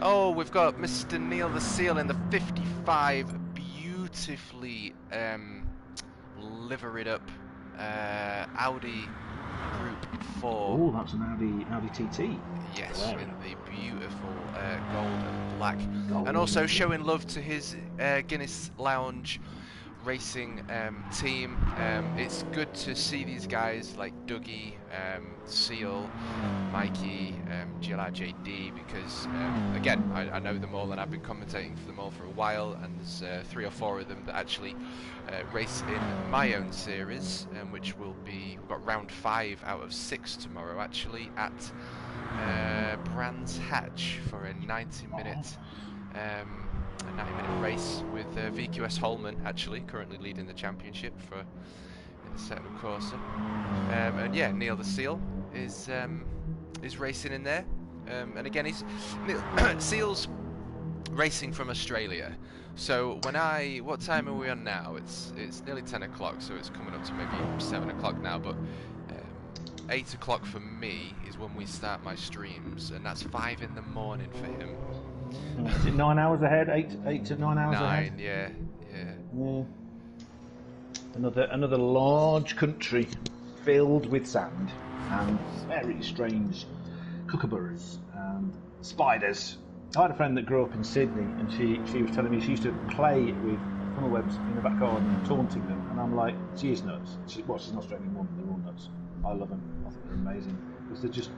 Oh, we've got Mr. Neil the Seal in the 55, beautifully liveried up Audi Group 4. Oh, that's an Audi TT. Yes, Wow. in the beautiful gold and black. Gold And also and showing love to his Guinness Lounge racing team. It's good to see these guys like Dougie, Seal, Mikey, GLR JD, because again, I know them all and I've been commentating for them all for a while, and there's 3 or 4 of them that actually race in my own series, which will be, we've got round 5 out of 6 tomorrow actually at Brands Hatch for a 90-minute race with VQS Holman actually currently leading the championship for in the Seto Corsa, and yeah, Neil the Seal is racing in there, and again Seal's racing from Australia. So what time are we on now? It's nearly 10 o'clock, so it's coming up to maybe 7 o'clock now, but 8 o'clock for me is when we start my streams, and that's 5 in the morning for him. Is it 9 hours ahead? 8 to 9 hours ahead? 9, yeah. Another large country filled with sand and very strange kookaburras and spiders. I had a friend that grew up in Sydney, and she was telling me she used to play with funnel webs in the back garden, taunting them, and I'm like, she is nuts. She's an Australian woman, they're all nuts. I love them. I think they're amazing because they're just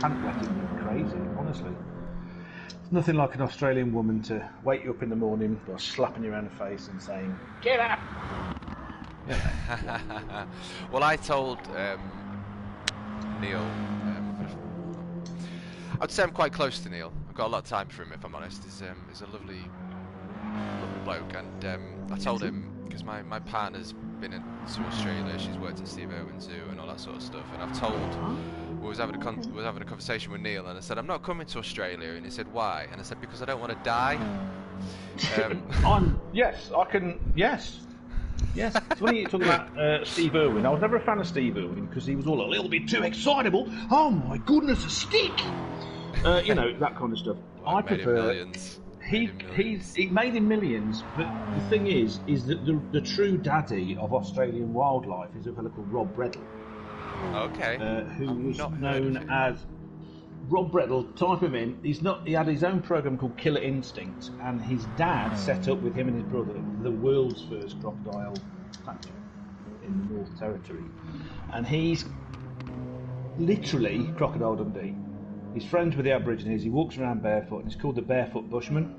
pant-wetting and crazy, honestly. Nothing like an Australian woman to wake you up in the morning by slapping you around the face and saying, "Get up!" Well, I told Neil, I'd say I'm quite close to Neil. I've got a lot of time for him, if I'm honest. He's a lovely bloke, and I told him because my partner's been to Australia. She's worked at Steve Irwin Zoo and all that sort of stuff. And I've told, we was having a conversation with Neil, and I said, I'm not coming to Australia. And he said, why? And I said, because I don't want to die. Yes, I can. Yes. Yes, it's funny you talk about Steve Irwin. I was never a fan of Steve Irwin because he was all a little bit too excitable. Oh my goodness, a stick! You know, that kind of stuff. Well, I prefer. Millions. He made him millions, but the thing is that the true daddy of Australian wildlife is a fellow called Rob Breddle. Okay. Who was known as Rob Breddle. Type him in. He had his own program called Killer Instinct, and his dad set up with him and his brother the world's first crocodile sanctuary in the North Territory, and he's literally Crocodile Dundee. He's friends with the Aborigines. He walks around barefoot, and he's called the Barefoot Bushman.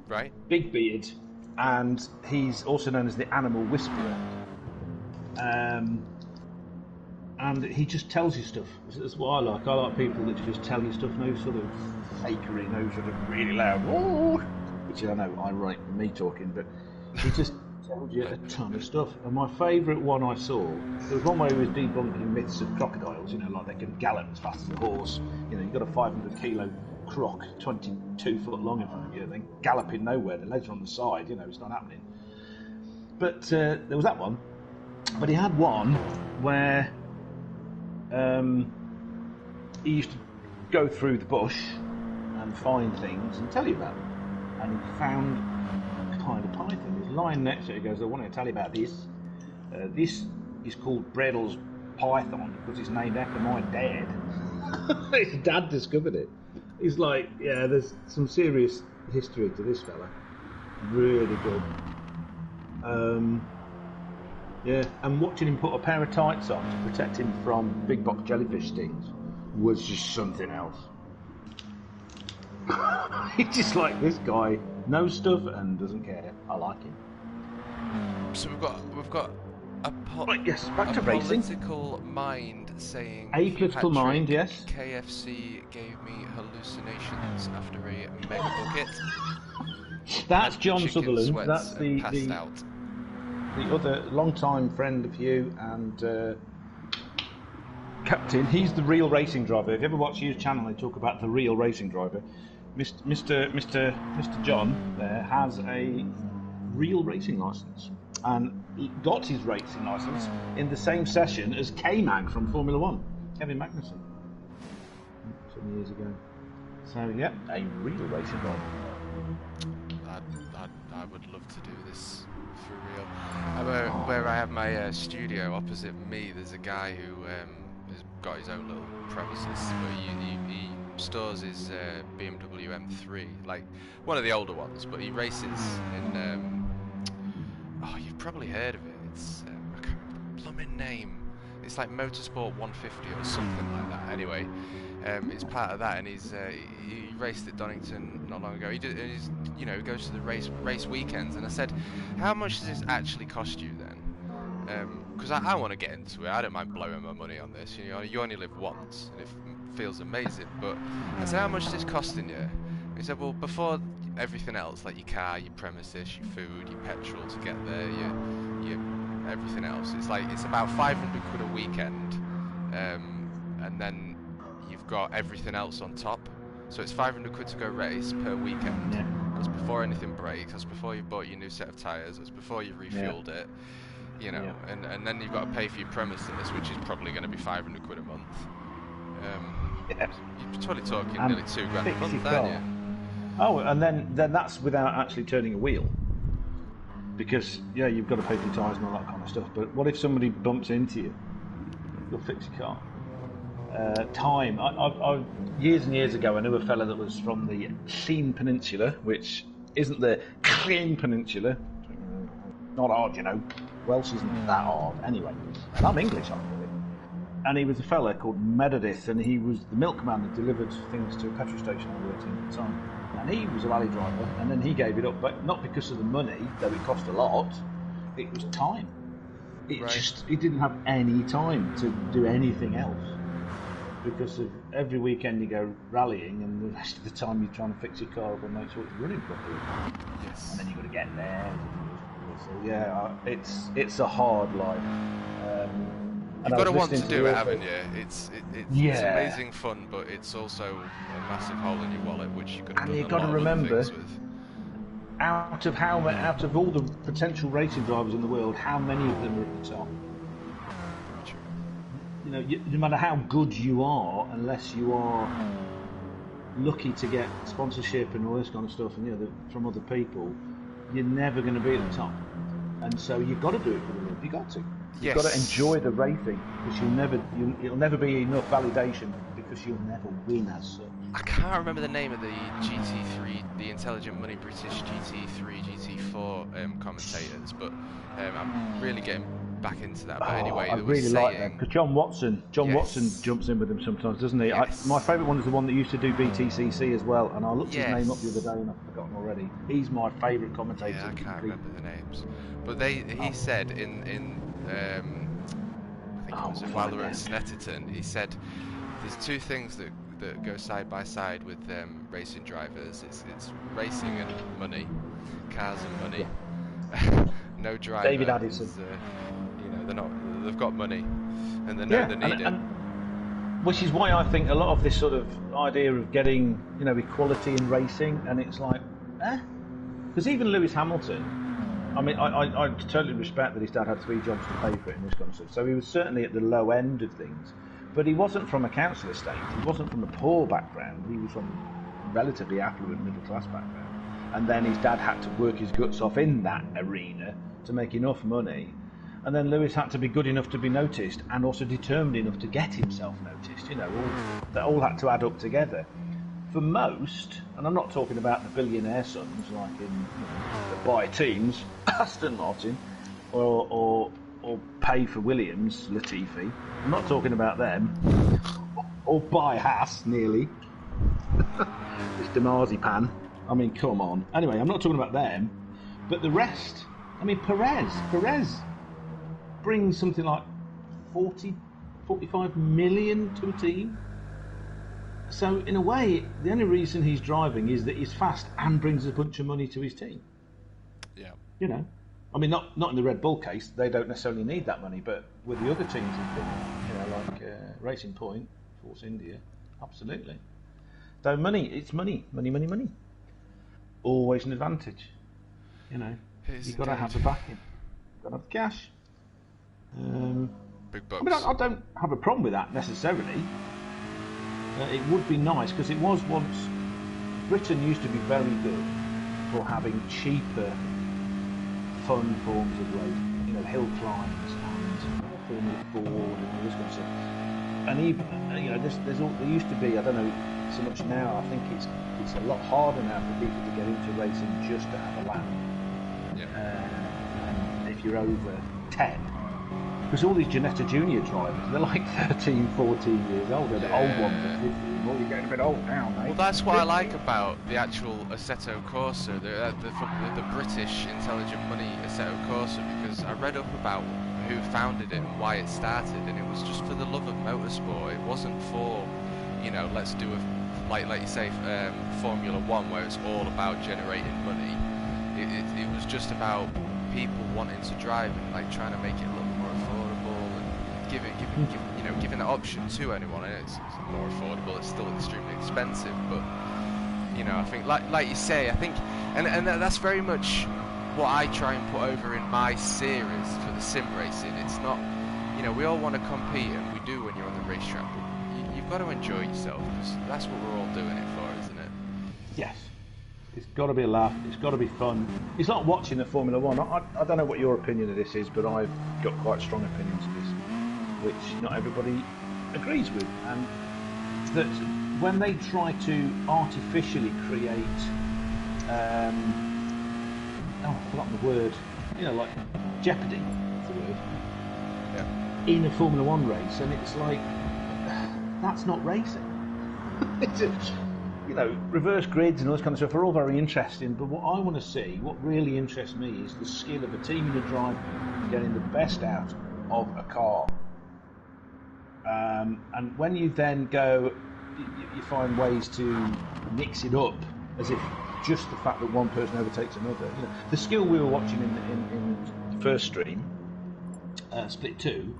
Right. Big beard, and he's also known as the Animal Whisperer. And he just tells you stuff. That's what I like. I like people that just tell you stuff, no sort of fakery, no sort of really loud, which I know, ironic for me talking, but he just tells you a ton of stuff. And my favourite one I saw, there was one where he was debunking myths of crocodiles, you know, like they can gallop as fast as a horse. You know, you've got a 500 kilo croc, 22 foot long in front of you, then galloping nowhere, the legs are on the side, you know, it's not happening. But there was that one, but he had one where he used to go through the bush and find things and tell you about them. And he found a kind of python. He's lying next to it. He goes, I want to tell you about this. This is called Breddle's python because it's named after my dad. His dad discovered it. He's like, yeah, there's some serious history to this fella. Really good. Yeah, and watching him put a pair of tights on to protect him from big box jellyfish stings was just something else. He's just like, this guy knows stuff and doesn't care. I like him. So we've got a right, yes, back to racing. Political mind saying a political mind, yes. KFC gave me hallucinations after a mega bucket. That's John Sutherland. That's the other long-time friend of you and captain. He's the real racing driver. If you ever watch his channel, they talk about the real racing driver. Mr. John there has a real racing license and he got his racing license in the same session as K-Mag from Formula One, Kevin Magnussen, some years ago. So yeah, a real racing driver. I would love to do this for real. Where I have my studio opposite me, there's a guy who has got his own little premises, but he stores his BMW M3, like one of the older ones, but he races in oh, you've probably heard of it, it's I can't remember the blooming name, it's like Motorsport 150 or something like that. Anyway, it's part of that, and he raced at Donington not long ago. He goes to the race weekends, and I said, how much does this actually cost you then? Because I want to get into it. I don't mind blowing my money on this. You know, you only live once, and it feels amazing. But I said, how much is this costing you? He said, well, before everything else, like your car, your premises, your food, your petrol to get there, your everything else, it's about 500 quid a weekend, and then you've got everything else on top. So it's 500 quid to go race per weekend. Yeah. That's before anything breaks. That's before you bought your new set of tyres. That's before you refueled it. You know, and then you've got to pay for your premises, which is probably going to be 500 quid a month. You're probably talking nearly $2 grand a month, aren't you? Oh, and then that's without actually turning a wheel. Because, yeah, you've got to pay for your tyres and all that kind of stuff. But what if somebody bumps into you? You'll fix your car. Time. I years and years ago, I knew a fella that was from the Llŷn Peninsula, which isn't the Llŷn Peninsula. Not hard, you know. Welsh isn't that hard. Anyway, and I'm English, I'm really. And he was a fella called Meredith, and he was the milkman that delivered things to a petrol station I worked in at the time. And he was a rally driver, and then he gave it up, but not because of the money, though it cost a lot. It was time. He didn't have any time to do anything else. Because of every weekend you go rallying, and the rest of the time you're trying to fix your car up and make sure it's running properly. Yes. And then you've got to get there. So yeah, it's a hard life. You've got to want to do it, haven't you? It's amazing fun, but it's also a massive hole in your wallet, which you could have done a lot of other things with. Out of all the potential racing drivers in the world, how many of them are at the top? You know, no matter how good you are, unless you are lucky to get sponsorship and all this kind of stuff, and from other people, you're never going to be at the top. And so you've got to do it for the love. You've got to. You've got to enjoy the racing, because it'll never be enough validation, because you'll never win as such. I can't remember the name of the GT3, the Intelligent Money British GT3, GT4 commentators, but I'm really getting back into that. But anyway, I really like them, because John Watson jumps in with them sometimes, doesn't he? Yes. My favourite one is the one that used to do BTCC as well, and I looked his name up the other day and I've forgotten already. He's my favourite commentator. Yeah, I can't remember the names, but he said in I think it was while they were at Snetterton, he said there's two things that go side by side with racing drivers. It's racing and money, cars and money. No driver. David Addison. They've got money, and they know they need it. Which is why I think a lot of this sort of idea of getting equality in racing, and it's like, because even Lewis Hamilton, I mean, I totally respect that his dad had 3 jobs to pay for it and this kind of stuff. So he was certainly at the low end of things. But he wasn't from a council estate. He wasn't from a poor background. He was from a relatively affluent middle-class background. And then his dad had to work his guts off in that arena to make enough money. And then Lewis had to be good enough to be noticed, and also determined enough to get himself noticed. That all had to add up together. For most, and I'm not talking about the billionaire sons like in that buy teams, Aston Martin, or pay for Williams, Latifi. I'm not talking about them. Or buy Haas, nearly. It's Dimarzipan. I mean, come on. Anyway, I'm not talking about them. But the rest, I mean, Perez brings something like 45 million to a team. So, in a way, the only reason he's driving is that he's fast and brings a bunch of money to his team. Yeah. I mean, not in the Red Bull case. They don't necessarily need that money, but with the other teams, like Racing Point, Force India, absolutely. So it's money. Always an advantage. You've got to have the backing. You've got to have the cash. Big bucks. I mean, I don't have a problem with that necessarily. It would be nice, because it was once. Britain used to be very good for having cheaper, fun forms of racing, hill climbs and Formula Ford and all this kind of stuff. And even, there used to be, I don't know so much now, I think it's a lot harder now for people to get into racing just to have a lap. And if you're over 10, because all these Ginetta Junior drivers, they're like 13, 14 years old, they're the old ones at 15. Well, you're getting a bit old now, mate. Well, that's what I like about the actual Assetto Corsa, the British Intelligent Money Assetto Corsa, because I read up about who founded it and why it started, and it was just for the love of motorsport. It wasn't for, let's do like you say, Formula 1, where it's all about generating money. It was just about people wanting to drive and like trying to make it a little more affordable and giving the option to anyone. And it's more affordable. It's still extremely expensive, but I think like you say, I think, and that's very much what I try and put over in my series for the sim racing. It's not, we all want to compete, and we do when you're on the racetrack, but you've got to enjoy yourself, because that's what we're all doing it for, isn't it? Yes. It's got to be a laugh. It's got to be fun. It's like watching the Formula 1. I don't know what your opinion of this is, but I've got quite strong opinions of this, which not everybody agrees with. And that when they try to artificially create, I've forgotten the word, like jeopardy, is the word, in a Formula 1 race, and it's like, that's not racing. Reverse grids and all this kind of stuff are all very interesting, but what I want to see, what really interests me, is the skill of a team and a driver getting the best out of a car. And when you then go, you find ways to mix it up, as if just the fact that one person overtakes another. You know, the skill we were watching in the first stream, Split 2,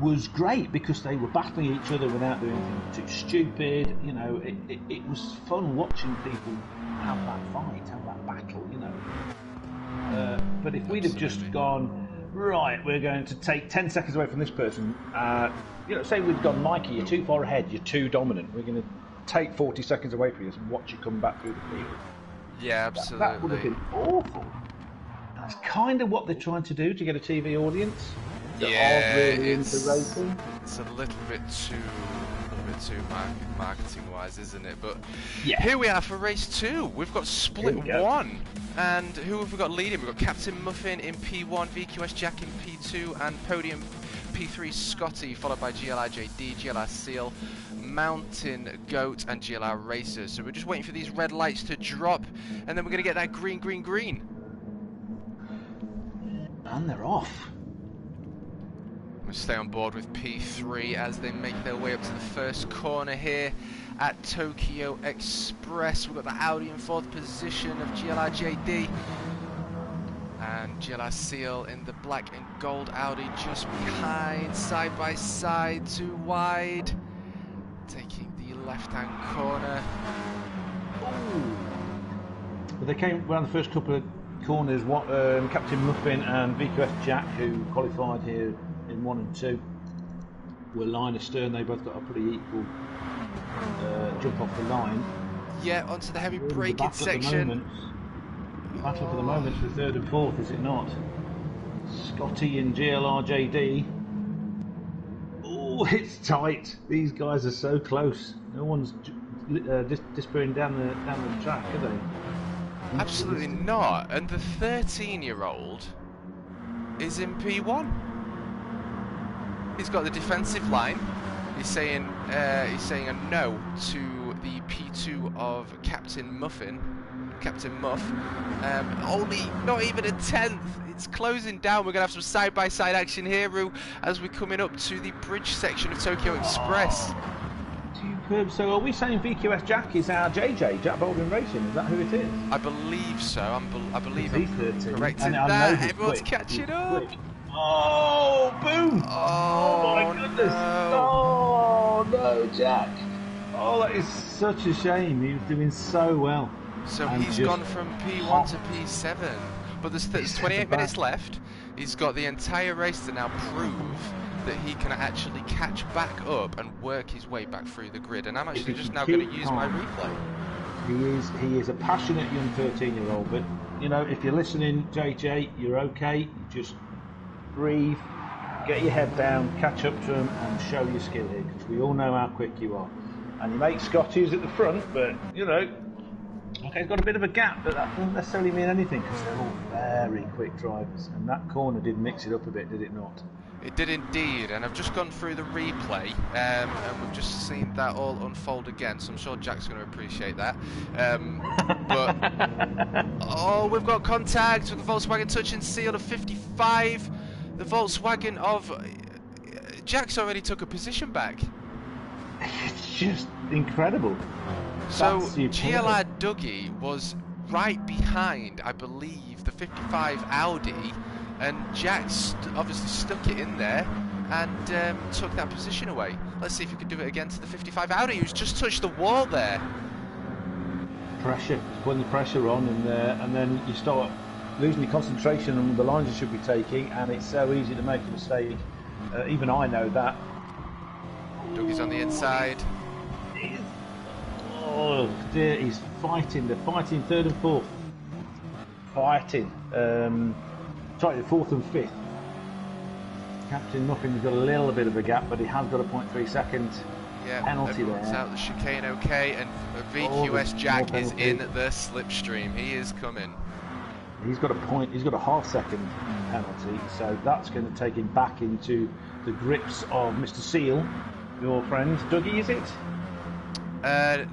was great because they were battling each other without doing anything too stupid. You know, it was fun watching people have that fight, have that battle, you know. But if we'd have just gone, right, we're going to take 10 seconds away from this person, you know, say we'd gone, Mikey, you're too far ahead, you're too dominant, we're going to take 40 seconds away from you and watch you come back through the field. Yeah, absolutely. That would have been awful. That's kind of what they're trying to do to get a TV audience. Yeah, really it's into racing. It's a little bit too marketing wise, isn't it? But yeah. Here we are for race 2. We've got Split 1, and who have we got leading? We've got Captain Muffin in P1, VQS Jack in P2, and Podium P3 Scotty, followed by GLR JD, GLR Seal, Mountain Goat, and GLR Racer. So we're just waiting for these red lights to drop, and then we're going to get that green. And they're off. We'll stay on board with P3 as they make their way up to the first corner here at Tokyo Express. We've got the Audi in 4th position of GLR JD. And GLR Seal in the black and gold Audi just behind, side by side, too wide. Taking the left-hand corner. But they came around the first couple of corners. What Captain Muffin and VQS Jack, who qualified here in 1 and 2, were line astern. They both got a pretty equal jump off the line. Yeah, onto the heavy braking section. Battle for the moment for 3rd and 4th, is it not? Scotty and GLR JD. Oh, it's tight. These guys are so close. No one's disappearing down the track, are they? Absolutely not. And the 13-year-old is in P1. He's got the defensive line. He's saying a no to the P2 of Captain Muff. Only not even a 10th. It's closing down. We're gonna have some side-by-side action here, Roo, as we're coming up to the bridge section of Tokyo Express. Superb. So are we saying VQS Jack is our JJ, Jack Baldwin Racing? Is that who it is? I believe so. I believe he's I'm 13. correct in and that. Everyone's catching up. Quick. Oh, boom! Oh my goodness! No. Oh no, Jack! Oh, that is such a shame. He was doing so well. So he's gone from P1 to P7, but there's 28 minutes left. He's got the entire race to now prove that he can actually catch back up and work his way back through the grid. And I'm actually just now going to use my replay. He is a passionate young 13-year-old, but you know, if you're listening, JJ, you're okay. You just breathe, get your head down, catch up to him, and show your skill here, because we all know how quick you are. And you make Scotty's at the front, but you know, okay, he's got a bit of a gap, but that doesn't necessarily mean anything, because they're all very quick drivers. And that corner did mix it up a bit, did it not? It did indeed, and I've just gone through the replay, and we've just seen that all unfold again, so I'm sure Jack's going to appreciate that. But, oh, we've got contact with the Volkswagen touching Seal of 55. The Volkswagen of Jack's already took a position back. It's just incredible. So GLR Dougie was right behind, I believe, the 55 Audi, and Jack obviously stuck it in there and took that position away. Let's see if he can do it again to the 55 Audi, who's just touched the wall there. Pressure, putting the pressure on, and then you start losing your concentration on the lines you should be taking, and it's so easy to make a mistake. Even I know that. Dougie's on the inside. Oh dear, he's fighting. They're fighting 3rd and 4th. Fighting. Sorry, 4th and 5th. Captain Muffin's got a little bit of a gap, but he has got a 0.3 second penalty there. Out the chicane, okay, and VQS Jack is in the slipstream. He is coming. He's got a point. He's got a half-second penalty, so that's going to take him back into the grips of Mr. Seal, your friend. Dougie, is it?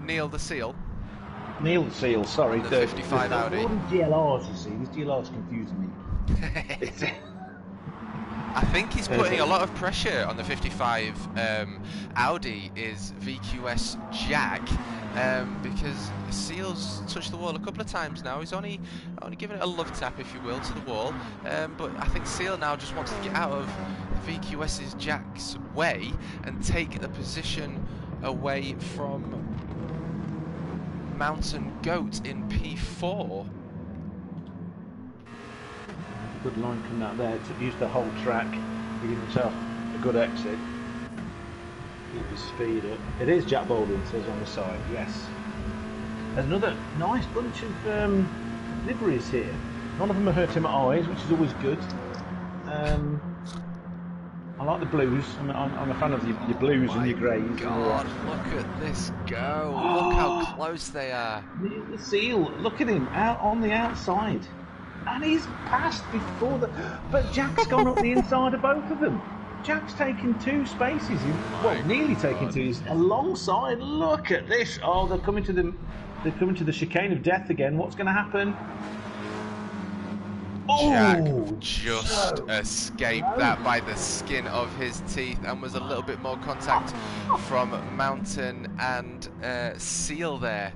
Neil the Seal. Neil the Seal, sorry. The 55 Audi. All these GLRs, you see. These GLRs confusing me. I think he's putting a lot of pressure on the 55 Audi is VQS Jack, because Seal's touched the wall a couple of times now. He's only given it a love tap, if you will, to the wall. But I think Seal now just wants to get out of VQS's Jack's way and take the position away from Mountain Goat in P4. Good line coming out there to use the whole track. Give himself a good exit. Keep his speed up. It is Jack Baldwin, says on the side, yes. There's another nice bunch of liveries here. None of them are hurting my eyes, which is always good. I like the blues. I'm a fan of your blues and your greys. God, look at this go. Look how close they are. The Seal, look at him out on the outside. And he's passed before the... But Jack's gone up the inside of both of them. Jack's taken 2 spaces. Nearly taken 2. He's alongside. Look at this. Oh, they're coming to the chicane of death again. What's going to happen? Jack just escaped that by the skin of his teeth, and was a little bit more contact from Mountain and Seal there.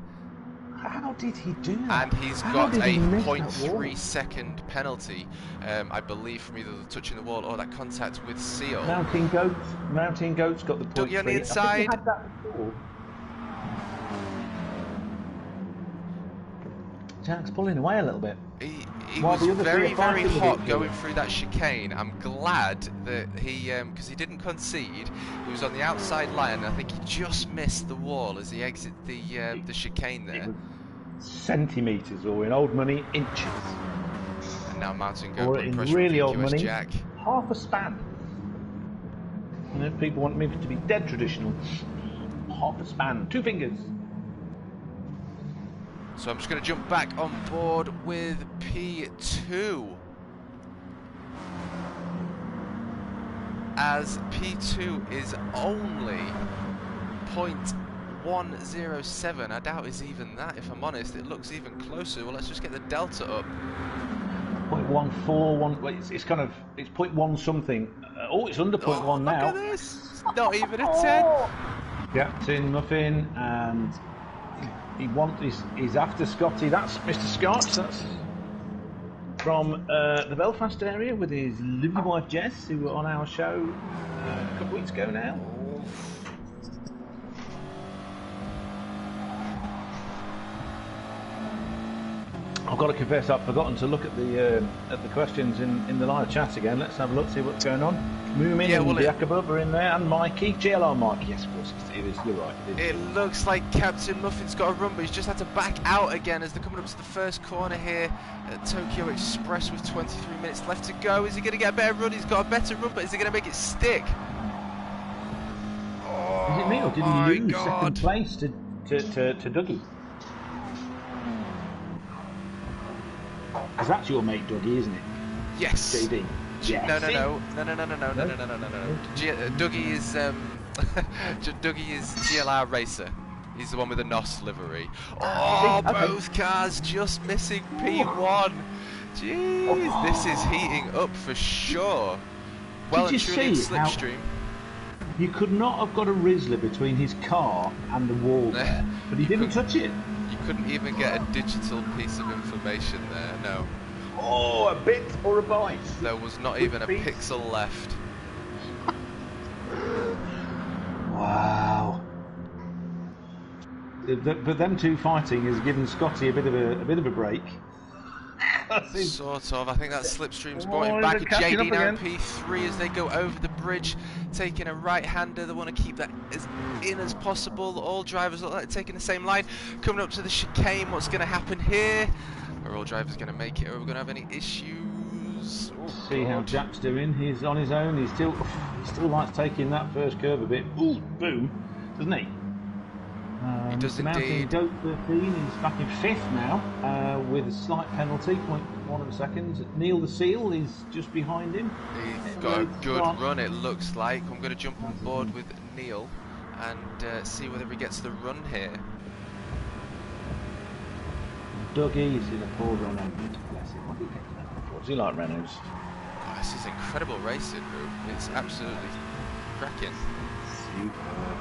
How did he do that? And he's got a 0.3 second penalty, I believe, from either the touching the wall or that contact with Seal. Mountain Goat's got the 0.3. Dougie on the inside. I think we had that before. Jack's pulling away a little bit. He was very hot going through that chicane. I'm glad that he, because he didn't concede. He was on the outside line, and I think he just missed the wall as he exited the chicane there. Centimetres, or in old money, inches. And now Mountain Goat or putting in pressure really on old money, Jack. half a span. You know, people want me to be dead traditional. Half a span, 2 fingers. So I'm just going to jump back on board with P2. As P2 is only 0.107. I doubt it's even that, if I'm honest. It looks even closer. Well, let's just get the delta up. 0.141. It's kind of, it's 0.1 something. Oh, it's under 0.1 now. Look at this. It's not even a 10. Captain Muffin, and he's after Scotty. That's Mr. Scott. That's from the Belfast area with his lovely wife Jess, who were on our show a couple of weeks ago now. I've got to confess, I've forgotten to look at the questions in the live chat again. Let's have a look, see what's going on. Moomin and Jakubov are in there, and Mikey, GLR Mikey. Yes, of course, it is. You're right. It looks like Captain Muffin's got a run, but he's just had to back out again as they're coming up to the first corner here at Tokyo Express with 23 minutes left to go. Is he going to get a better run? He's got a better run, but is he going to make it stick? Is it me, or did he lose second place to Dougie? Because that's your mate, Dougie, isn't it? Yes. JD. Yeah. No. Dougie is Dougie is GLR racer. He's the one with the NOS livery. Oh, both cars just missing P1. Jeez, this is heating up for sure. Well and truly in slipstream. You could not have got a Rizzler between his car and the wall there, but he didn't touch it. You couldn't even get a digital piece of information there, no. Oh, a bit or a byte? There was not even a pixel left. Wow. But them two fighting has given Scotty a bit of a break. Sort of. I think that slipstream's brought him back. JD now in P3 as they go over the bridge, taking a right-hander. They want to keep that as in as possible. All drivers look like taking the same line. Coming up to the chicane, what's going to happen here? Are all drivers going to make it? Or are we going to have any issues? See how Jack's doing. He's on his own. He still likes taking that first curve a bit. Ooh, boom, doesn't he? He does indeed. Goat 13 is back in 5th now with a slight penalty, 0.1 of a second. Neil the Seal is just behind him. He's got a good run, it looks like. I'm going to jump on board with Neil and see whether he gets the run here. Dougie is in a poor run. Bless him. What did he get that before? Does he like Renaults? Oh, this is incredible racing, bro. It's absolutely cracking. Superb.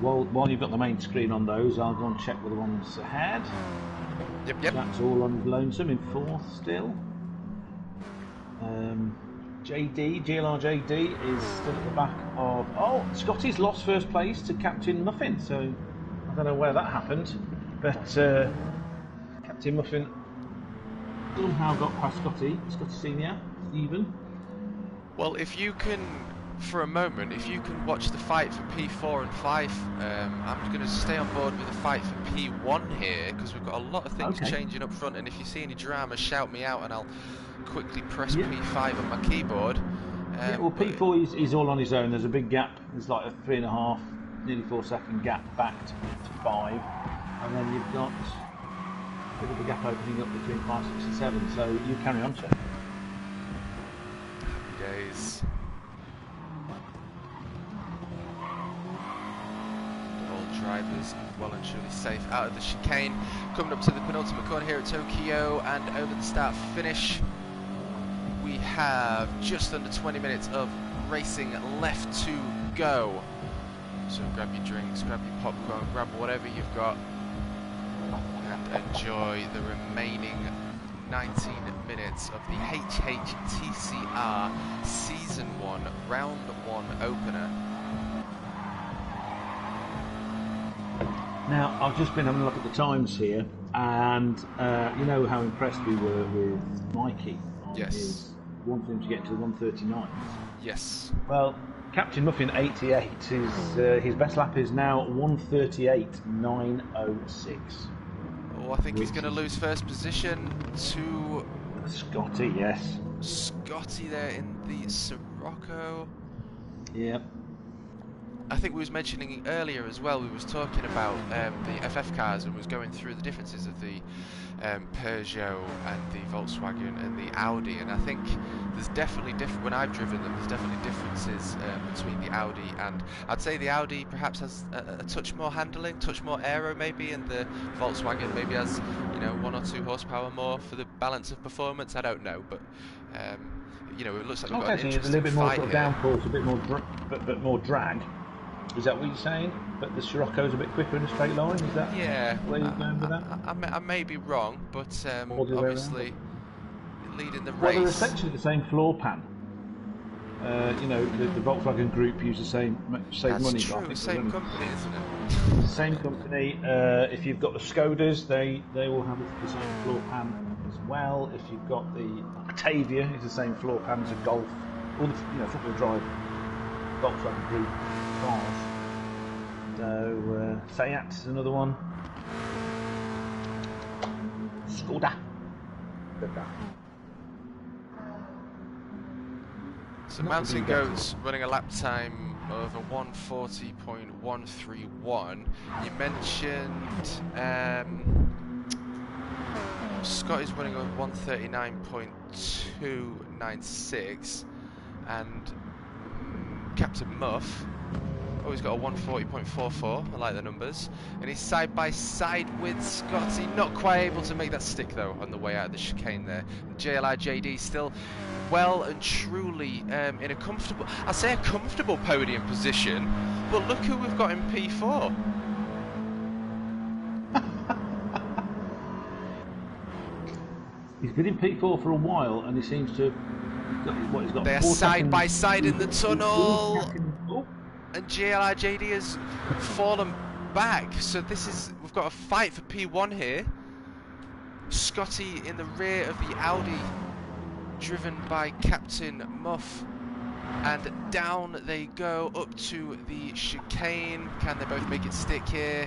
while you've got the main screen on those, I'll go and check with the ones ahead. Yep. Jack's all on his lonesome in 4th still. GLR JD is still at the back of... Oh, Scotty's lost first place to Captain Muffin, so I don't know where that happened, but Captain Muffin somehow got past Scotty Senior, Stephen. Well, if you can, for a moment, if you can watch the fight for P4 and 5, I'm going to stay on board with the fight for P1 here, because we've got a lot of things changing up front, and if you see any drama, shout me out and I'll quickly press P5 on my keyboard. Well, P4 is all on his own. There's a big gap. There's like a 3.5, nearly 4-second gap back to 5, and then you've got a bit of a gap opening up between 5, 6 and 7, so you carry on, sir. Happy days. All drivers well and truly safe out of the chicane. Coming up to the penultimate corner here at Tokyo, and over the start finish we have just under 20 minutes of racing left to go. So grab your drinks, grab your popcorn, grab whatever you've got, and enjoy the remaining 19 minutes of the HHTCR Season 1 Round 1 opener. Now, I've just been having a look at the times here, and you know how impressed we were with Mikey on his wanting him to get to the 139s. Yes. Well, Captain Muffin 88 is his best lap is now 138.906. Oh, I think he's going to lose first position to Scotty. Yes. Scotty there in the Sirocco. Yep. I think we was mentioning earlier as well, we was talking about the FF cars and was going through the differences of the Peugeot and the Volkswagen and the Audi, and I think there's definitely when I've driven them, there's definitely differences between the Audi, and I'd say the Audi perhaps has a touch more handling, touch more aero maybe, and the Volkswagen maybe has, you know, 1 or 2 horsepower more for the balance of performance. I don't know, but you know, it looks like we've got an interesting a little bit more fight sort of downforce, a bit more but more drag. Is that what you're saying? But the Scirocco's a bit quicker in a straight line? Is that where you're going with that? I may be wrong, but obviously leading the race. Well, they're essentially the same floor pan. You know, the Volkswagen Group use the same money. That's true, same company, isn't it? Same company. If you've got the Skodas, they will have the same floor pan as well. If you've got the Octavia, it's the same floor pan as a Golf. All the front-wheel drive Volkswagen Group cars. So Seat's another one. Skoda. So Mountain Goat's running a lap time of a 140.131. You mentioned Scott is running a 139.296, and Captain Muff, oh, he's got a 140.44, I like the numbers, and he's side by side with Scotty, not quite able to make that stick though on the way out of the chicane there. JLI JD still well and truly in a comfortable, I'd say a comfortable podium position, but look who we've got in P4. He's been in P4 for a while, and he seems to he's got They're side by side in the tunnel, and JLI JD has fallen back. So we've got a fight for P1 here. Scotty in the rear of the Audi, driven by Captain Muff, and down they go up to the chicane. Can they both make it stick here?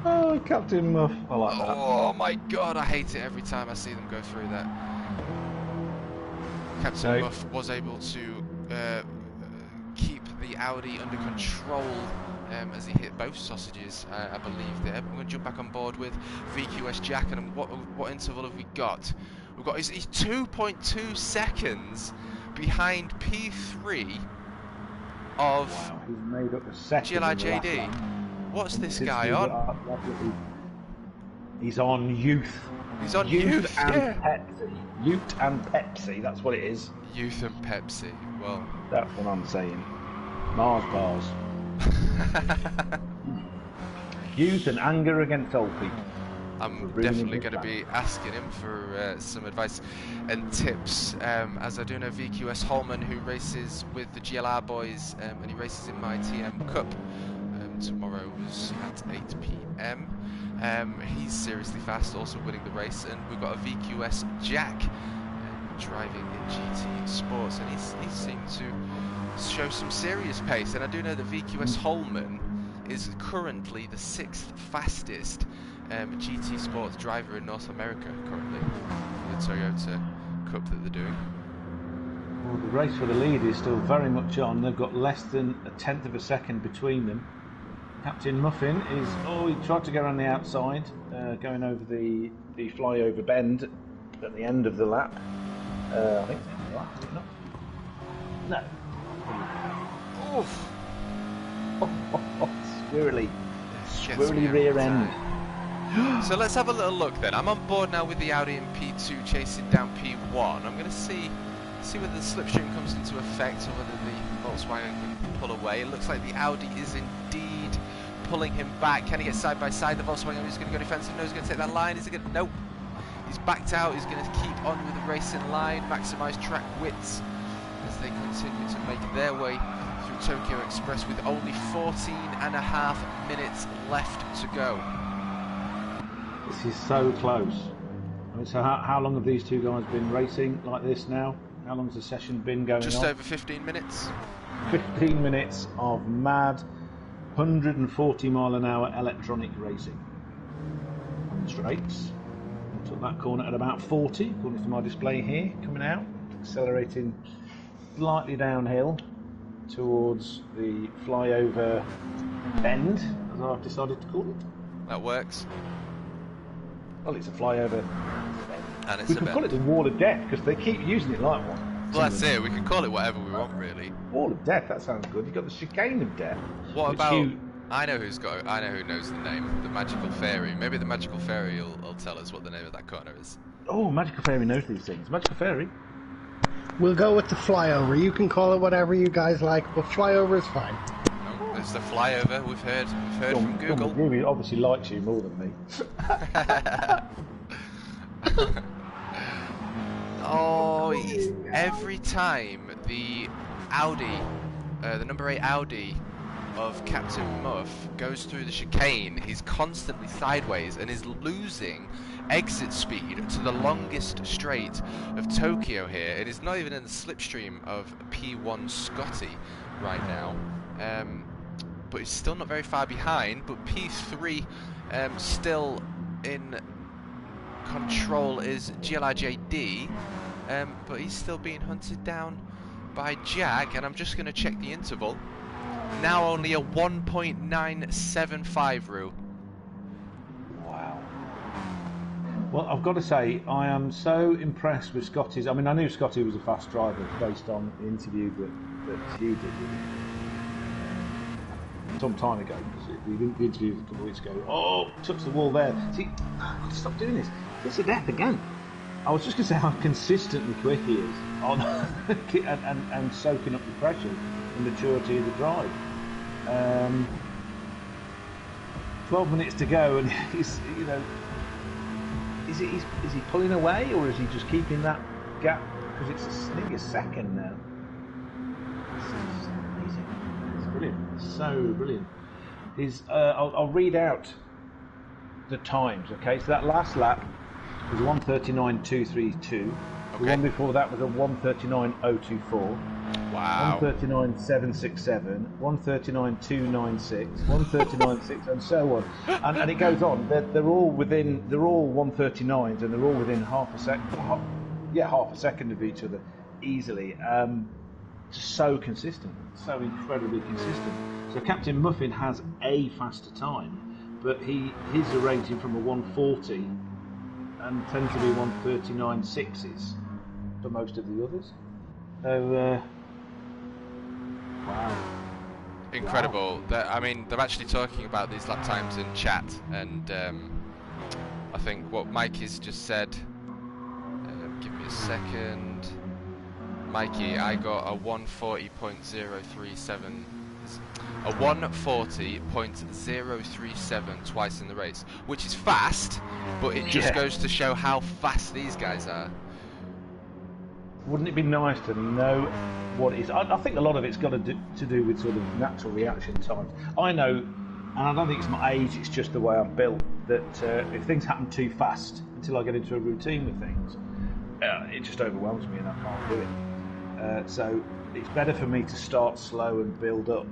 Oh, Captain Muff, I like that. Oh my god, I hate it every time I see them go through that. Captain Muff was able to keep the Audi under control as he hit both sausages, I believe there. But I'm going to jump back on board with VQS Jack, and what interval have we got? We've got he's 2.2 seconds behind P3 of he's made up a second GLI JD. What's this guy on? He's on youth. He's on youth and yeah. Pepsi. Youth and Pepsi, that's what it is. Youth and Pepsi, well. That's what I'm saying. Mars bars. Youth and anger against old people. I'm definitely going to be asking him for some advice and tips, as I do know VQS Holman, who races with the GLR boys, and he races in my TMKup. Tomorrow was at 8 PM. He's seriously fast, also winning the race, and we've got a VQS Jack driving in GT Sports, and he's seemed to show some serious pace. And I do know that VQS Holman is currently the 6th fastest GT Sports driver in North America currently, the Toyota Cup that they're doing. Well, the race for the lead is still very much on. They've got less than a tenth of a second between them. Captain Muffin is, he tried to go around the outside, going over the flyover bend at the end of the lap. I think it's the end of the lap, is it not? No. Oof. Squirrely rear end. So let's have a little look then. I'm on board now with the Audi in P2 chasing down P1. I'm going to see whether the slipstream comes into effect or whether the Volkswagen can pull away. It looks like the Audi is indeed pulling him back. Can he get side by side? The Volkswagen is going to go defensive. No, he's going to take that line. Is he going to? Nope. He's backed out. He's going to keep on with the racing line, maximise track widths as they continue to make their way through Tokyo Express with only 14.5 minutes left to go. This is so close. I mean, so how long have these two guys been racing like this now? How long has the session been going on? Just over 15 minutes. 15 minutes of mad 140 mile an hour electronic racing. On the straights. I took that corner at about 40, according to my display here, coming out, accelerating slightly downhill towards the flyover bend, as I've decided to call it. That works. Well, it's a flyover. And it's we can call it the wall of death because they keep using it like one. Well, that's it. We can call it whatever we want, really. Wall of death. That sounds good. You've got the chicane of death. What about? I know who knows the name. The Magical Fairy. Maybe the Magical Fairy will tell us what the name of that corner is. Oh, Magical Fairy knows these things. Magical Fairy. We'll go with the flyover. You can call it whatever you guys like, but flyover is fine. No, it's the flyover. We've heard from Google. Google obviously likes you more than me. Oh, every time the Audi, the number 8 Audi of Captain Muff goes through the chicane, he's constantly sideways and is losing exit speed to the longest straight of Tokyo here. It is not even in the slipstream of P1 Scotty right now, but it's still not very far behind. But P3 still in control is GLRJD, but he's still being hunted down by Jack, and I'm just going to check the interval. Now only a 1.975 Rue. Wow. Well, I've got to say, I am so impressed with Scotty's. I mean, I knew Scotty was a fast driver based on the interview that Hugh did with him some time ago. We did the interview a couple of weeks ago. Oh, touched the wall there. See, I've got to stop doing this. It's a death again. I was just going to say how consistently quick he is on and soaking up the pressure and maturity of the drive. 12 minutes to go, and he's, is he pulling away, or is he just keeping that gap? Because it's nearly a second now. It's amazing. It's brilliant. It's so brilliant. I'll read out the times. Okay, so that last lap was 1:39.232. The one before that was a 1:39.024. Wow. 1:39.767, 1:39.296, 1:39.6, and so on. And it goes on. They're all 1:39s, and they're all within half a second of each other easily. Just so consistent, so incredibly consistent. So Captain Muffin has a faster time, but his are ranging from a 1:40 and tend to be 1:39.6s for most of the others. So. Wow. Incredible. Wow. I mean, they're actually talking about these lap times in chat, and I think what Mikey's just said, give me a second. Mikey, I got a 1:40.037. a 1:40.037 twice in the race, which is fast, but it just goes to show how fast these guys are. Wouldn't it be nice to know what it is? I think a lot of it's got to do with sort of natural reaction times. I know, and I don't think it's my age, it's just the way I'm built, that if things happen too fast until I get into a routine with things, it just overwhelms me and I can't do it. So it's better for me to start slow and build up.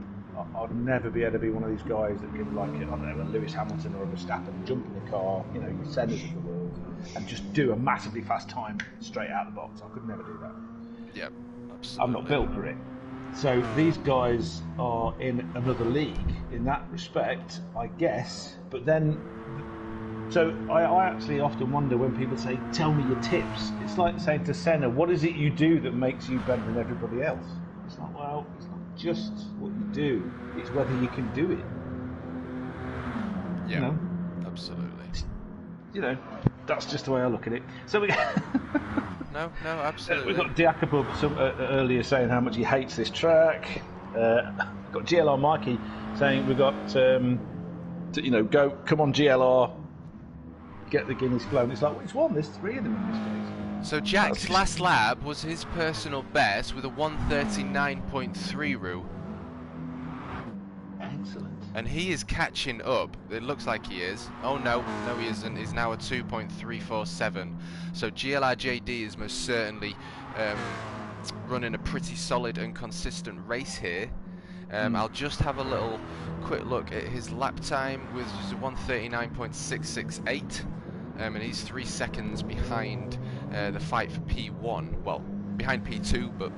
I'd never be able to be one of these guys that can, like, I don't know, a Lewis Hamilton or a Verstappen, jump in the car, you know, your Sennas of the world, and just do a massively fast time straight out of the box. I could never do that. Yeah, absolutely. I'm not built for it. So these guys are in another league in that respect, I guess. But then, so I actually often wonder when people say, "Tell me your tips." It's like saying to Senna, "What is it you do that makes you better than everybody else?" It's like, well, it's not just what you do; it's whether you can do it. Yeah, you know? Absolutely. You know, that's just the way I look at it. So we. No, absolutely. We've got Diakabub earlier saying how much he hates this track. We've got GLR Mikey saying we've got, come on GLR, get the Guineas flown. It's like, which one? There's 3 of them in this case. So Jack's last lap was his personal best with a 1:39.3 Roo. Excellent. And he is catching up. It looks like he is. Oh no, he isn't. He's now at 2.347. So GLRJD is most certainly running a pretty solid and consistent race here. I'll just have a little quick look at his lap time, which is 1:39.668, and he's 3 seconds behind the fight for P1. Well, behind P2, but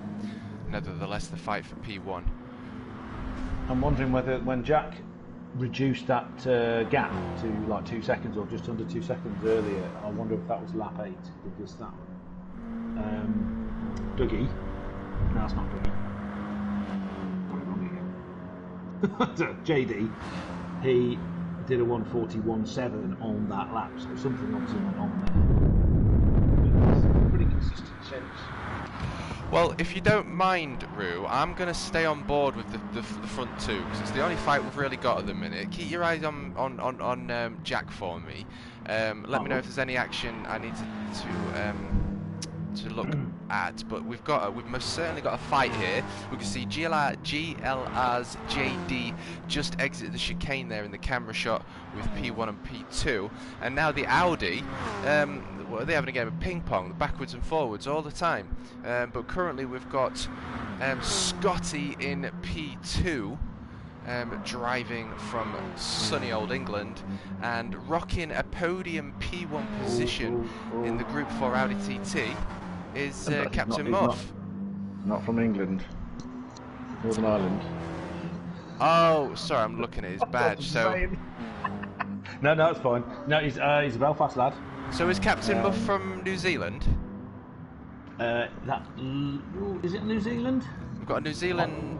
nevertheless the fight for P1. I'm wondering whether when Jack reduced that gap to like 2 seconds or just under 2 seconds earlier, I wonder if that was lap 8, because that Dougie, no, it's not Dougie, got it wrong again. JD, he did a 1:41.7 on that lap, so something obviously went on there. It's pretty consistent sense. Well, if you don't mind, Roo, I'm going to stay on board with the front two, because it's the only fight we've really got at the minute. Keep your eyes on Jack for me. Let me know if there's any action I need to look at. But we've most certainly got a fight here. We can see GLR's JD just exited the chicane there in the camera shot with P1 and P2, and now the Audi. Well, they're having a game of ping pong, backwards and forwards all the time. But currently we've got Scotty in P2, driving from sunny old England, and rocking a podium P1 position in the Group 4 Audi TT is Captain Muff. Not from England, Northern Ireland. Oh, sorry, I'm looking at his badge. So no, it's fine. No, he's a Belfast lad. So is Captain Muff from New Zealand? Is it New Zealand? We've got a New Zealand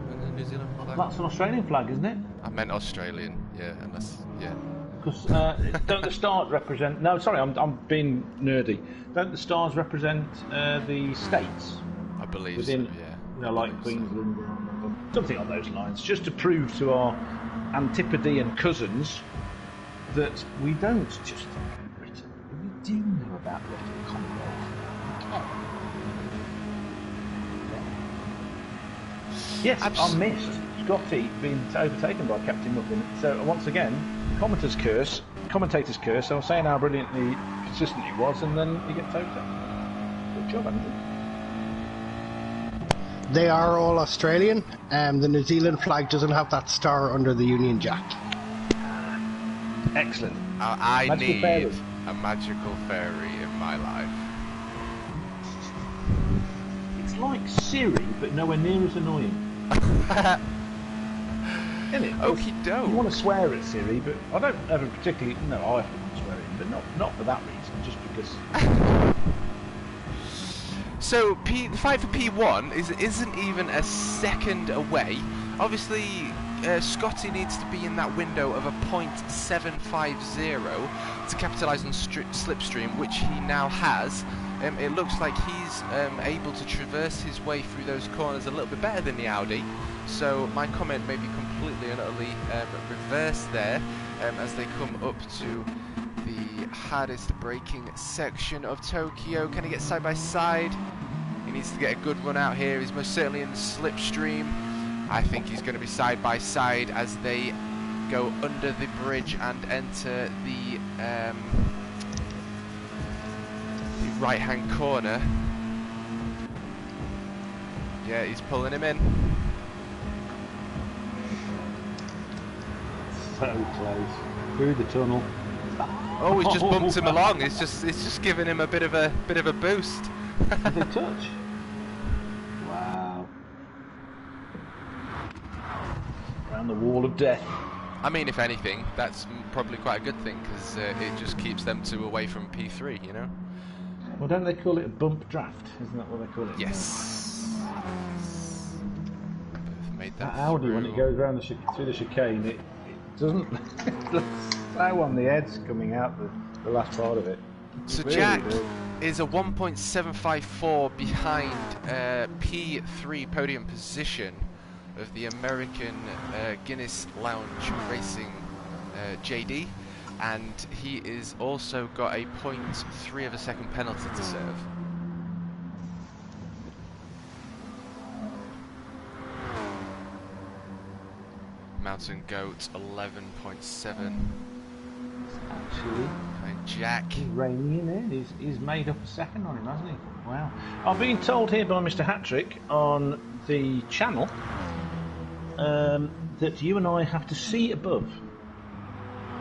flag. That's an Australian flag, isn't it? I meant Australian, yeah, yeah. Because don't the stars represent? No, sorry, I'm being nerdy. Don't the stars represent the states? I believe within, so, yeah. You know, like Queensland, something on those lines, just to prove to our Antipodean cousins that we don't just think of Britain. We do know about the Commonwealth. Yes, I missed Scotty being overtaken by Captain Muffin. So once again, commentator's curse. I was saying how brilliantly consistent he was, and then he gets overtaken. Good job, Andy. They are all Australian. The New Zealand flag doesn't have that star under the Union Jack. Excellent. I need a magical fairy in my life. It's like Siri, but nowhere near as annoying. Isn't it? Okie doke. You want to swear at Siri, but I don't ever particularly. No, I often want to swear at him, but not for that reason, just because. So the fight for P1 isn't even a second away. Obviously, Scotty needs to be in that window of a 0.750 to capitalise on slipstream, which he now has. it looks like he's able to traverse his way through those corners a little bit better than the Audi. So my comment may be completely and utterly reversed there as they come up to the hardest braking section of Tokyo. Can he get side by side? He needs to get a good run out here. He's most certainly in the slipstream. I think he's going to be side by side as they go under the bridge and enter the right-hand corner. Yeah, he's pulling him in. So close through the tunnel. Oh, he's just bumped him along. It's just giving him a bit of a boost. Did they touch? Wow. Around the wall of death. I mean, if anything, that's probably quite a good thing, because it just keeps them two away from P3, you know? Well, don't they call it a bump draft? Isn't that what they call it? Yes. Both made that Audi, through. when it goes around through the chicane, it doesn't look slow on the heads coming out the last part of it. So Really Jack does. is a 1.754 behind P3 podium position of the American Guinness Lounge Racing JD, and he is also got a 0.3 of a second penalty to serve. Mountain Goat 11.7. Actually, And Jack. he's reining in there. He's made up a second on him, hasn't he? Wow. I'm being told here by Mr. Hattrick on the channel that you and I have to see above.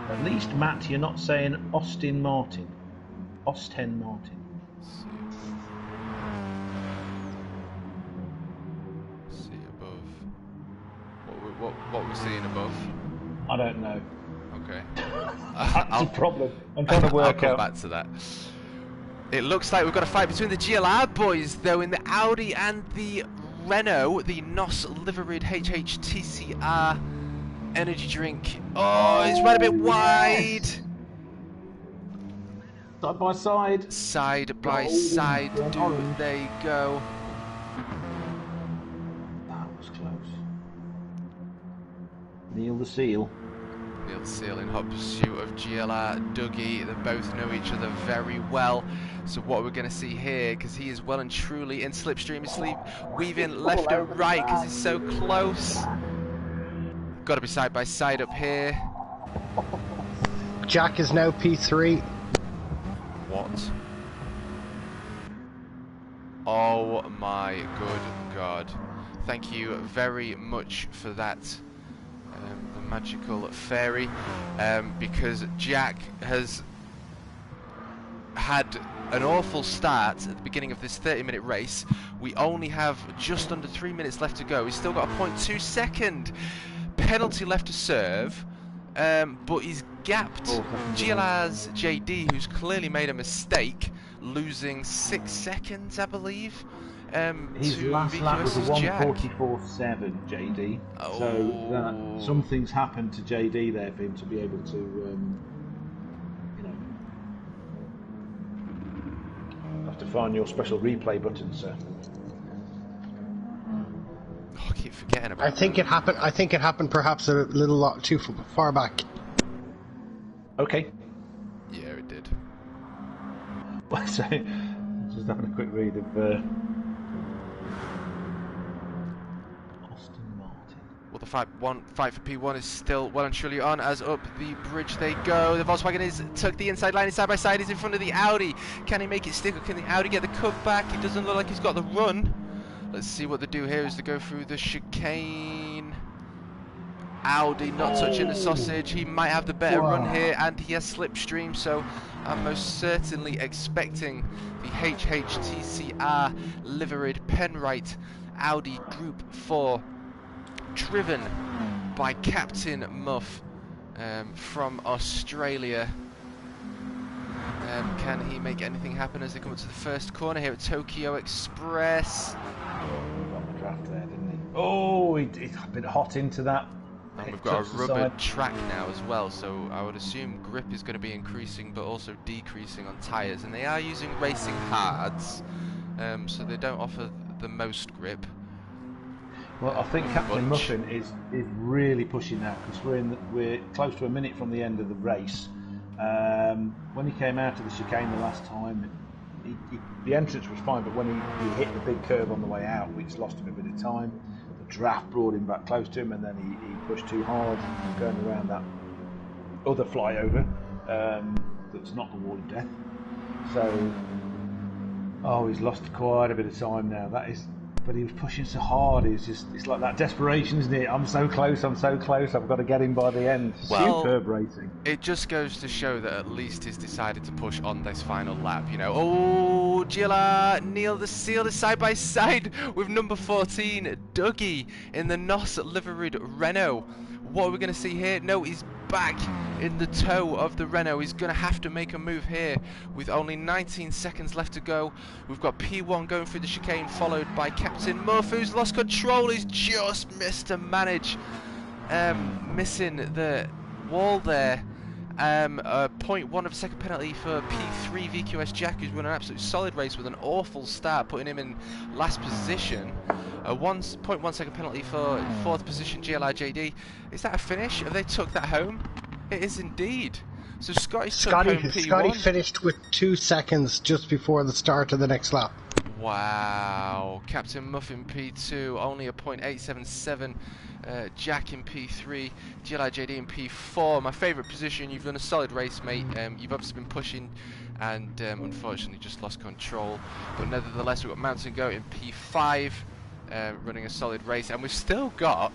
At least, Matt, you're not saying Austin Martin. Austin Martin. See above. What we're seeing above? I don't know. Okay. That's a problem. I'm trying to work I'll come out. back to that. It looks like we've got a fight between the GLR boys, though, in the Audi and the Renault, the NOS liveried HHTCR energy drink. Oh, he's right a bit wide. Side by side. Side by Golden side, and do orange. they go? That was close. Neil the Seal. Neil Seal in hot pursuit of GLR Dougie. They both know each other very well. So what we're going to see here, because he is well and truly in slipstream, he's weaving left and right because he's so close. Got to be side by side up here. Jack is now P3. What? Oh my good God. Thank you very much for that. The magical fairy, because Jack has had an awful start at the beginning of this 30-minute race. We only have just under 3 minutes left to go. He's still got a 0.2 second penalty left to serve, but he's gapped GLR's JD, who's clearly made a mistake, losing 6 seconds, I believe. His to last lap was a VQS's Jack. 1:44.7, JD. Oh. So something's happened to JD there for him to be able to, you know, have to find your special replay button, sir. Oh, I keep forgetting about I think it happened. I think it happened perhaps a little lot too far back. Okay. Yeah, it did. So, just having a quick read of Austin Martin. Well, the fight for P1 is still well and truly on as up the bridge they go. The Volkswagen is took the inside line, side by side. He's in front of the Audi. Can he make it stick, or can the Audi get the cut back? It doesn't look like he's got the run. Let's see what they do here as they go through the chicane. Audi not touching the sausage. He might have the better run here, and he has slipstream, so I'm most certainly expecting the HHTCR liveried Penrite Audi Group 4, driven by Captain Muff from Australia. Can he make anything happen as they come up to the first corner here at Tokyo Express? Oh, he got the draft there, didn't he? Oh, he got a bit hot into that And we've got a rubber track now as well, so I would assume grip is going to be increasing but also decreasing on tyres. And they are using racing hards, so they don't offer the most grip. Well, I think Captain Muffin is really pushing now, because we're close to a minute from the end of the race. When he came out of the chicane the last time, the entrance was fine, but when he hit the big curve on the way out, which lost him a bit of time, the draft brought him back close to him, and then he pushed too hard going around that other flyover that's not the wall of death. So, he's lost quite a bit of time now. But he was pushing so hard. It's like that desperation, isn't it? I'm so close. I've got to get him by the end. Well, superb racing. It just goes to show that at least he's decided to push on this final lap, you know. Oh, GLR, Neil the Seal is side by side with number 14, Dougie, in the NOS liveried Renault. What are we going to see here? No, he's back in the toe of the Renault. He's going to have to make a move here with only 19 seconds left to go. We've got P1 going through the chicane, followed by Captain Muff, who's lost control. He's just missed to manage, missing the wall there. 0.1 of a second penalty for P3 VQS Jack, who's run an absolute solid race with an awful start, putting him in last position. 1.1 second penalty for 4th position GLI JD. Is that a finish? Have they took that home? It is indeed. So Scotty took home P1. Scotty finished with 2 seconds just before the start of the next lap. Wow. Captain Muffin P2, only a .877. Jack in P3, GLI JD in P4. My favourite position. You've done a solid race, mate. You've obviously been pushing and unfortunately just lost control. But nevertheless, we've got Mountain Goat in P5, running a solid race. And we've still got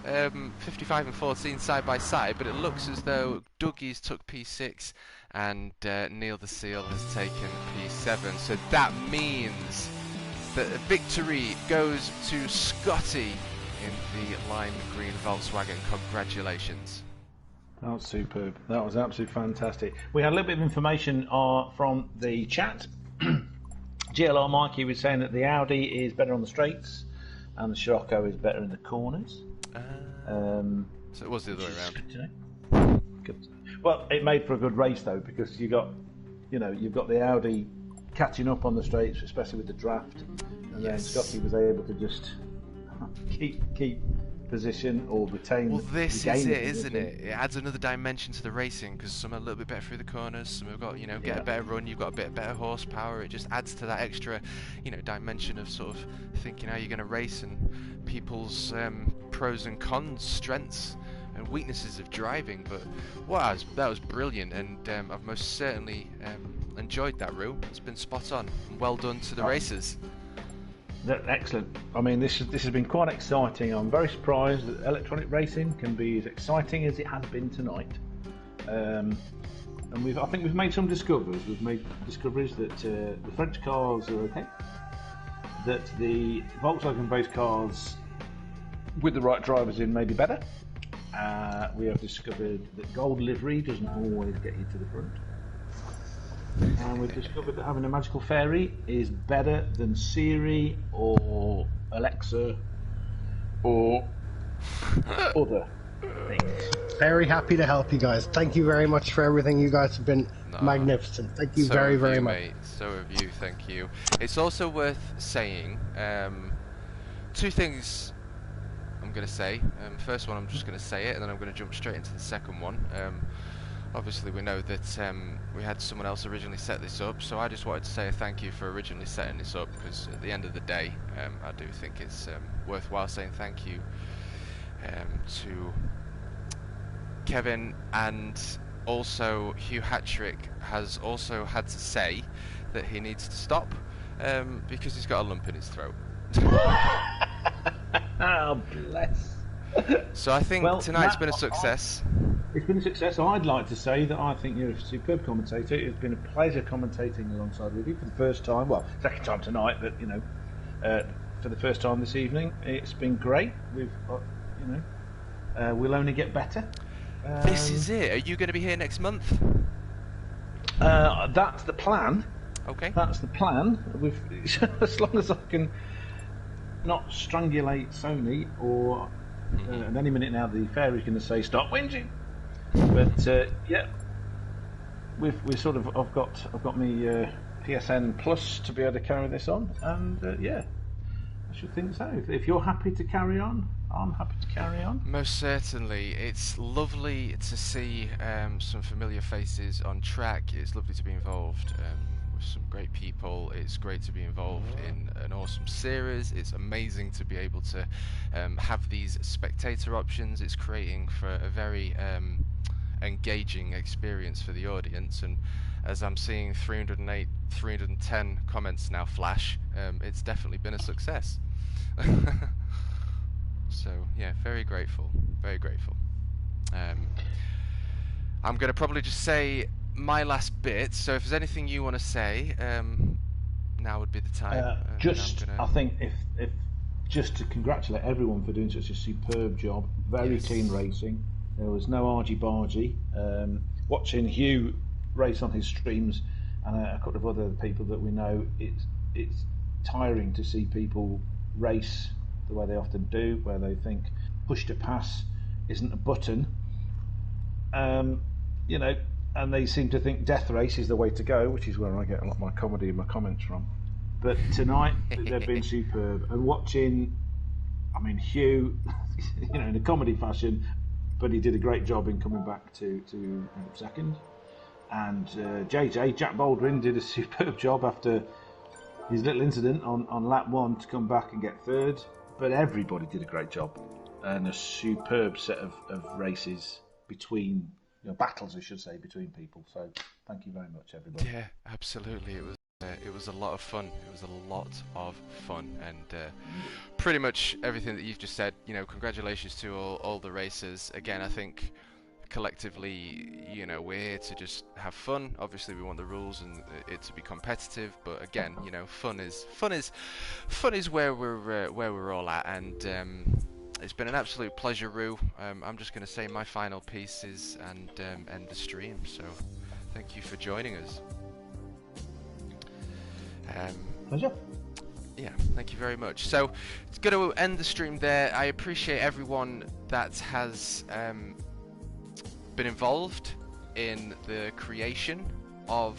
55 and 14 side by side, but it looks as though Dougie's took P6 and Neil the Seal has taken P7. So that means that the victory goes to Scotty in the lime green Volkswagen. Congratulations. That was superb. That was absolutely fantastic. We had a little bit of information from the chat. GLR Mikey was saying that the Audi is better on the straights and the Scirocco is better in the corners. So it was the other way around. Good. Well, it made for a good race though, because you've got the Audi catching up on the straights, especially with the draft, and then Scotty was able to just keep position or retain. Well, this is it, isn't it? It adds another dimension to the racing, because some are a little bit better through the corners, some have got, get a better run, you've got a bit better horsepower. It just adds to that extra, dimension of sort of thinking how you're going to race and people's pros and cons, strengths and weaknesses of driving. But that was brilliant, and I've most certainly enjoyed that, Roo. It's been spot on, and well done to the racers. Excellent. I mean, this has been quite exciting. I'm very surprised that electronic racing can be as exciting as it has been tonight. And I think we've made some discoveries. We've made discoveries that the French cars are okay, that the Volkswagen-based cars with the right drivers in may be better. We have discovered that gold livery doesn't always get you to the front. And we've discovered that having a magical fairy is better than Siri or Alexa or other things. Very happy to help you guys. Thank you very much for everything. You guys have been magnificent. Thank you very much. Mate. So have you, thank you. It's also worth saying 2 things I'm going to say. First one, I'm just going to say it, and then I'm going to jump straight into the second one. Obviously we know that we had someone else originally set this up, so I just wanted to say a thank you for originally setting this up, because at the end of the day I do think it's worthwhile saying thank you to Kevin. And also Hugh Hattrick has also had to say that he needs to stop because he's got a lump in his throat. Oh, bless. So I think tonight's been a success. It's been a success. I'd like to say that I think you're a superb commentator. It's been a pleasure commentating alongside with you for the first time. Well, second time tonight, but for the first time this evening, it's been great. We've, we'll only get better. This is it. Are you going to be here next month? That's the plan. Okay. That's the plan. As long as I can not strangulate Sony or and any minute now the fairy's going to say stop whinging. But yeah, we sort of I've got me PSN Plus to be able to carry this on, and yeah, I should think so. If you're happy to carry on, I'm happy to carry on. Most certainly. It's lovely to see some familiar faces on track. It's lovely to be involved with some great people. It's great to be involved in an awesome series. It's amazing to be able to have these spectator options. It's creating for a very engaging experience for the audience, and as I'm seeing 308, 310 comments now flash, it's definitely been a success. So yeah, very grateful, very grateful. I'm going to probably just say my last bit, so if there's anything you want to say, now would be the time. I think if just to congratulate everyone for doing such a superb job, very clean racing. There was no argy-bargy. Watching Hugh race on his streams and a couple of other people that we know, it's tiring to see people race the way they often do, where they think push to pass isn't a button, you know, and they seem to think death race is the way to go, which is where I get a lot of my comedy and my comments from. But tonight they've been superb, and watching, I mean, Hugh, you know, in a comedy fashion, but he did a great job in coming back to second. And Jack Baldwin did a superb job after his little incident on lap 1 to come back and get third. But everybody did a great job, and a superb set of races between, battles, I should say, between people. So thank you very much, everybody. Yeah, absolutely. It was a lot of fun. It was a lot of fun, and pretty much everything that you've just said. Congratulations to all the racers. Again, I think collectively, we're here to just have fun. Obviously, we want the rules and it to be competitive, but again, fun is where we're all at, and it's been an absolute pleasure, Roo. I'm just going to say my final pieces and end the stream. So, thank you for joining us. Pleasure. Yeah, thank you very much. So, it's going to end the stream there. I appreciate everyone that has been involved in the creation of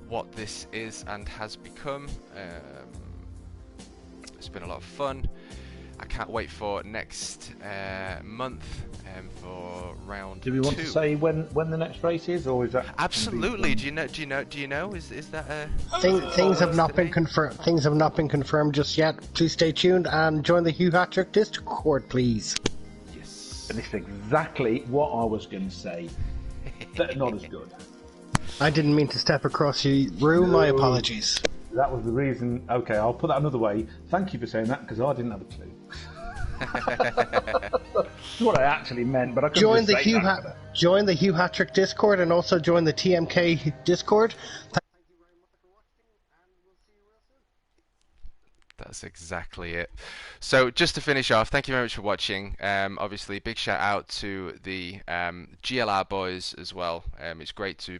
what this is and has become. It's been a lot of fun. I can't wait for next month for round 2. Do we want to say when the next race is, or is that absolutely? Do you know? Is that things have not been confirmed? Things have not been confirmed just yet. Please stay tuned and join the Hugh Hattrick Discord, please. And this is exactly what I was going to say. But not as good. I didn't mean to step across you, Rue. My apologies. That was the reason. Okay, I'll put that another way. Thank you for saying that, because I didn't have a clue. That's what I actually meant, but I couldn't join the Hugh Hattrick Discord, and also join the TMK Discord. That's exactly it. So just to finish off, thank you very much for watching. Obviously, big shout out to the GLR boys as well. It's great to be